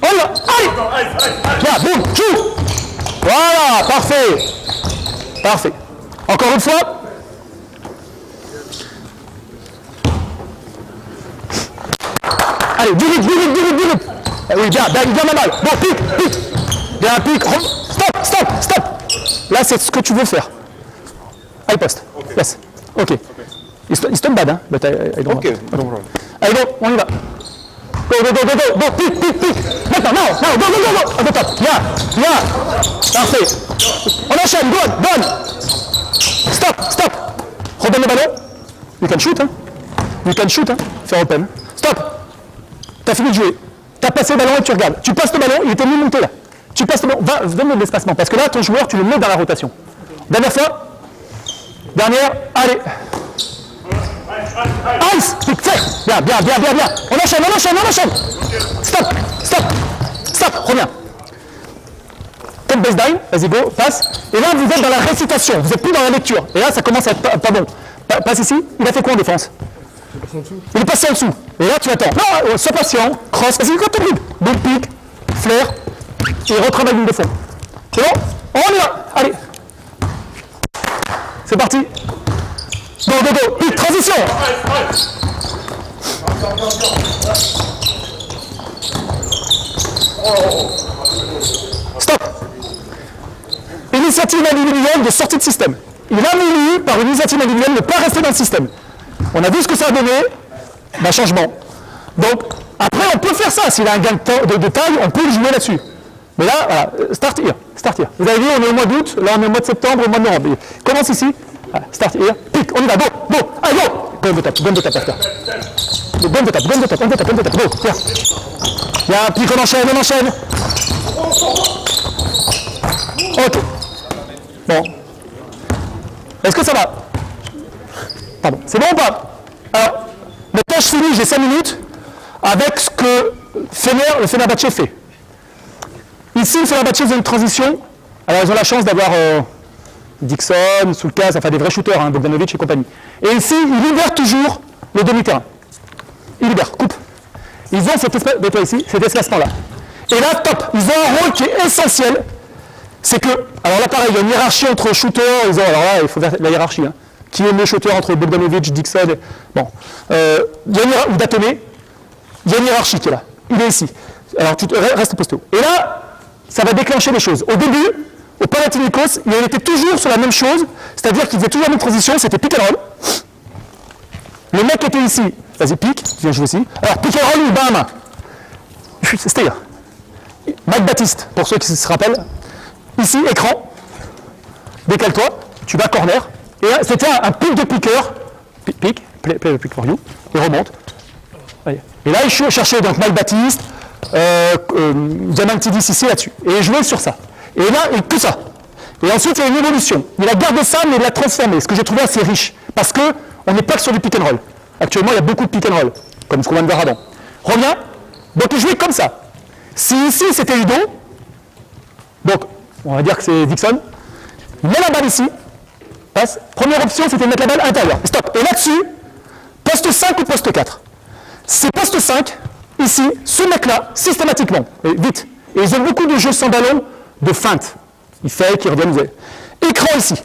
On y va. Allez. Bien, boum, joue. Voilà, parfait. Parfait. Encore une fois. Allez, du vite. Ah oui, bien ma balle. Bon, pique. Bien, pique. Stop. Là, c'est ce que tu veux faire. High post. Okay. Yes. Ok. It's not bad, hein? But I don't okay. want. Allez, go, on y va. Go. Bon, pique. Maintenant, non, go. À top. Bien. Parfait. On enchaîne, donne. Stop. Redonne le ballon. You can shoot, hein. Faire open. Stop. T'as fini de jouer. T'as passé le ballon et tu regardes. Tu passes le ballon, il était mis monté là. Tu passes le ballon. Donne de l'espacement. Parce que là, ton joueur, tu le mets dans la rotation. Dernière fois. Allez. Ice. Bien. On enchaîne. Stop. Reviens. Comme baseline, vas-y go, passe. Et là, vous êtes dans la récitation, vous n'êtes plus dans la lecture. Et là, ça commence à être pas bon. Passe ici, il a fait quoi en défense? Il est passé en dessous. Et là, tu attends. Non, sois patient, cross, vas-y, quand tu dribbles. Big pick, flair, et retravaille ligne de fond. C'est bon? On y va. Allez. C'est parti. Go. Pick, transition. Stop. Initiative individuelle de sortie de système. Il a voulu, par une initiative individuelle, ne pas rester dans le système. On a vu ce que ça a donné, changement. Donc, après, on peut faire ça. S'il a un gain de taille, on peut le jouer là-dessus. Mais là, voilà, start here. Vous avez vu, on est au mois d'août, là on est au mois de septembre, au mois de novembre. Commence ici, voilà, start here, pick, on y va, go, allez, go. Gun de tape, Gun de tape, go, tiens. Il y a un pic, on enchaîne. Ok. Bon. Est-ce que ça va? Pardon. C'est bon ou pas? Alors, maintenant je finis, j'ai 5 minutes, avec ce que le Fenerbahçe fait. Ici, le Fenerbahçe faisait une transition. Alors, ils ont la chance d'avoir Dixon, Sulkas, enfin des vrais shooters, hein, Bogdanovic et compagnie. Et ici, ils libèrent toujours le demi-terrain. Ils libèrent, coupe. Ils ont cet espacement-là. Et là, top. Ils ont un rôle qui est essentiel. C'est que, alors là, pareil, il y a une hiérarchie entre shooters. Alors là, il faut faire la hiérarchie. Hein. Qui est le shooter entre Bogdanovic, Dixon, bon. Ou Datomé. Il y a une hiérarchie qui est là. Il est ici. Alors, tu restes posté haut. Et là, ça va déclencher les choses. Au début, au Panathinaikos, il était toujours sur la même chose, c'est-à-dire qu'il faisait toujours la même transition, c'était pick and roll. Le mec était ici, vas-y, pick, viens jouer ici. Alors, pick and roll ou bam. C'était là. Mike Baptiste, pour ceux qui se rappellent. Ici, écran. Décale-toi, tu vas corner. Et là, c'était un pick de piqueur. Pick, play the pick for you. Et remonte. Et là, il cherchait donc Mike Baptiste, Diamantidis ici, là-dessus. Et il jouait sur ça. Et là, et tout ça. Et ensuite, il y a une évolution. Il a gardé ça, mais il l'a transformé, ce que j'ai trouvé assez riche. Parce qu'on n'est pas que sur du pick and roll. Actuellement, il y a beaucoup de pick and roll, comme ce qu'on vient de voir avant. Reviens. Donc, il jouait comme ça. Si ici, c'était Udo, donc, on va dire que c'est Dixon, il met la balle ici, passe. Première option, c'était de mettre la balle à l'intérieur. Stop. Et là-dessus, poste 5 ou poste 4. C'est poste 5, ici, ce mec-là, systématiquement, et vite. Et ils ont beaucoup de jeux sans ballon, de feinte. Il fait qu'il revienne. Écran ici.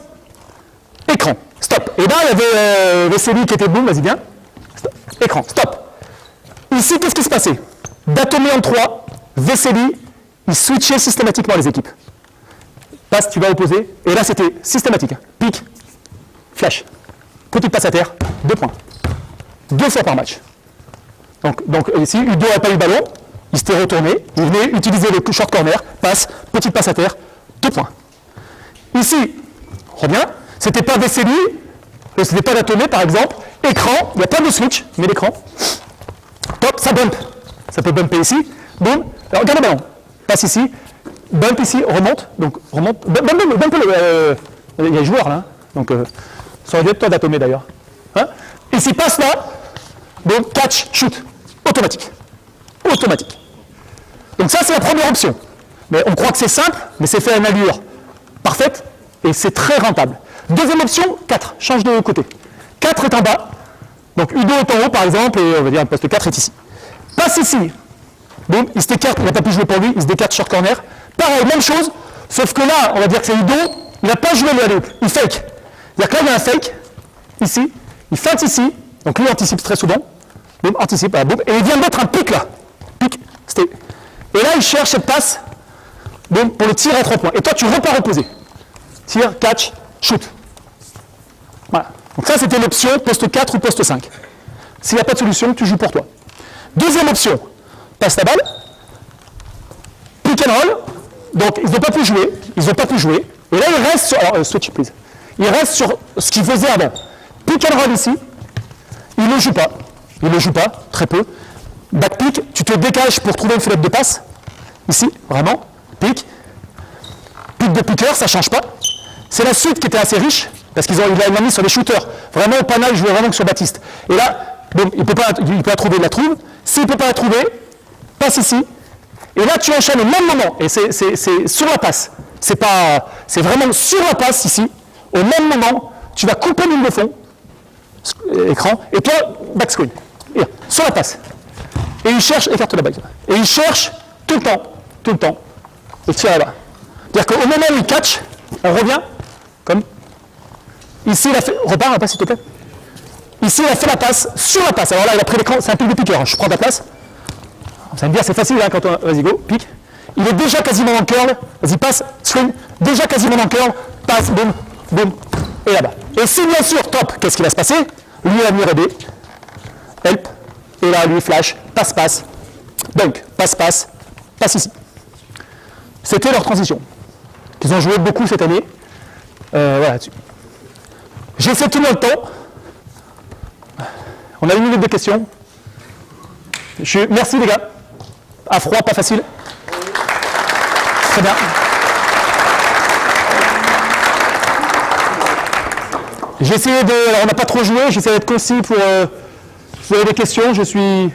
Écran. Stop. Et là, il y avait Vesely qui était boum, vas-y, viens. Stop. Écran. Stop. Ici, qu'est-ce qui se passait? Datomé en 3, Vesely, il switchait systématiquement les équipes. Passe, tu vas opposer. Et là, c'était systématique. Pique, flash. Petite passe à terre, 2 points. 2 fois par match. Donc ici, Udo n'a pas eu le ballon, il s'était retourné, il venait utiliser le short corner, passe, petite passe à terre, 2 points. Ici, reviens, c'était pas Vesely, c'était pas Datomé par exemple, écran, il n'y a pas de switch, mais l'écran, top, ça bump. Ça peut bumper ici, boum. Alors, regarde le ballon. Passe ici. Bump ici, remonte. Donc, remonte. Bump il y a les joueurs là. Hein. Donc, ça aurait dû être toi d'atomer d'ailleurs. Hein, ici, passe là. Boum, catch, shoot. Automatique. Automatique. Donc, ça, c'est la première option. Mais on croit que c'est simple, mais c'est fait à une allure parfaite et c'est très rentable. Deuxième option, 4. Change de côté. 4 est en bas. Donc, Udo est en haut, par exemple, et on va dire le poste 4 est ici. Passe ici. Boum, il se décarte, il n'a pas pu jouer pour lui, il se décarte short corner. Pareil, même chose, sauf que là, on va dire que c'est Udo, il n'a pas joué le alley-oop, il fake. C'est-à-dire que là, il y a un fake, ici, il feinte ici, donc lui anticipe très souvent. Boum, anticipe, boum, et il vient de mettre un pic là. Pic, c'était. Et là, il cherche cette passe, boum, pour le tir à 3 points. Et toi, tu repars opposé. Tir, catch, shoot. Voilà. Donc ça, c'était l'option poste 4 ou poste 5. S'il n'y a pas de solution, tu joues pour toi. Deuxième option, passe la balle, pick and roll. Donc, ils n'ont pas pu jouer. Ils n'ont pas pu jouer. Et là, il reste sur... Alors, switch, please. Il reste sur ce qu'il faisait avant. Pick and roll ici. Il ne joue pas. Il ne joue pas, très peu. Back pick, tu te décages pour trouver une fenêtre de passe. Ici, vraiment. Pick. Pick de picker, ça ne change pas. C'est la suite qui était assez riche, parce qu'ils ont mis sur les shooters. Vraiment, au panel, je jouais vraiment que sur Baptiste. Et là, donc, il peut la trouver, il la trouve. S'il ne peut pas la trouver, passe ici. Et là, tu enchaînes au même moment. Et c'est sur la passe. C'est vraiment sur la passe ici. Au même moment, tu vas couper l'île de fond, écran, et toi, backscreen. Sur la passe. Et il cherche, écarte la bague. Et il cherche tout le temps. Et tire là-bas. C'est-à-dire qu'au moment où il catch, on revient, comme. Ici, il a fait. Repars la passe, s'il te plaît. Ici, il a fait la passe sur la passe. Alors là, il a pris l'écran, c'est un pic de piqueur. Je prends ta place. Vous allez me dire, c'est facile, hein, quand on. Vas-y, go, pique. Il est déjà quasiment dans le curl. Vas-y, passe, swing. Déjà quasiment dans le curl. Passe, boum, boum. Et là-bas. Et si, bien sûr, top, qu'est-ce qui va se passer? Lui, il va venir aider. Help. Et là, lui, flash. Passe. Dunk. Passe ici. C'était leur transition. Ils ont joué beaucoup cette année. Voilà, là-dessus. J'ai fait tout le temps. On a une minute de questions. Merci les gars. À froid, pas facile. Très bien. J'ai essayé de... Alors on n'a pas trop joué, j'essaie d'être concis pour... si vous avez des questions, je suis...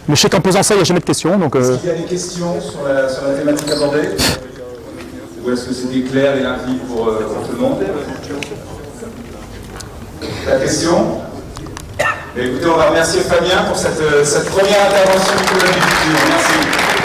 Mais je sais qu'en posant ça, il n'y a jamais de questions. Donc, Est-ce qu'il y a des questions sur la thématique abordée? Ou est-ce que c'était clair et limpide pour tout le monde? La question? Écoutez, on va remercier Fabien pour cette première intervention du Colonel du Futur. Merci.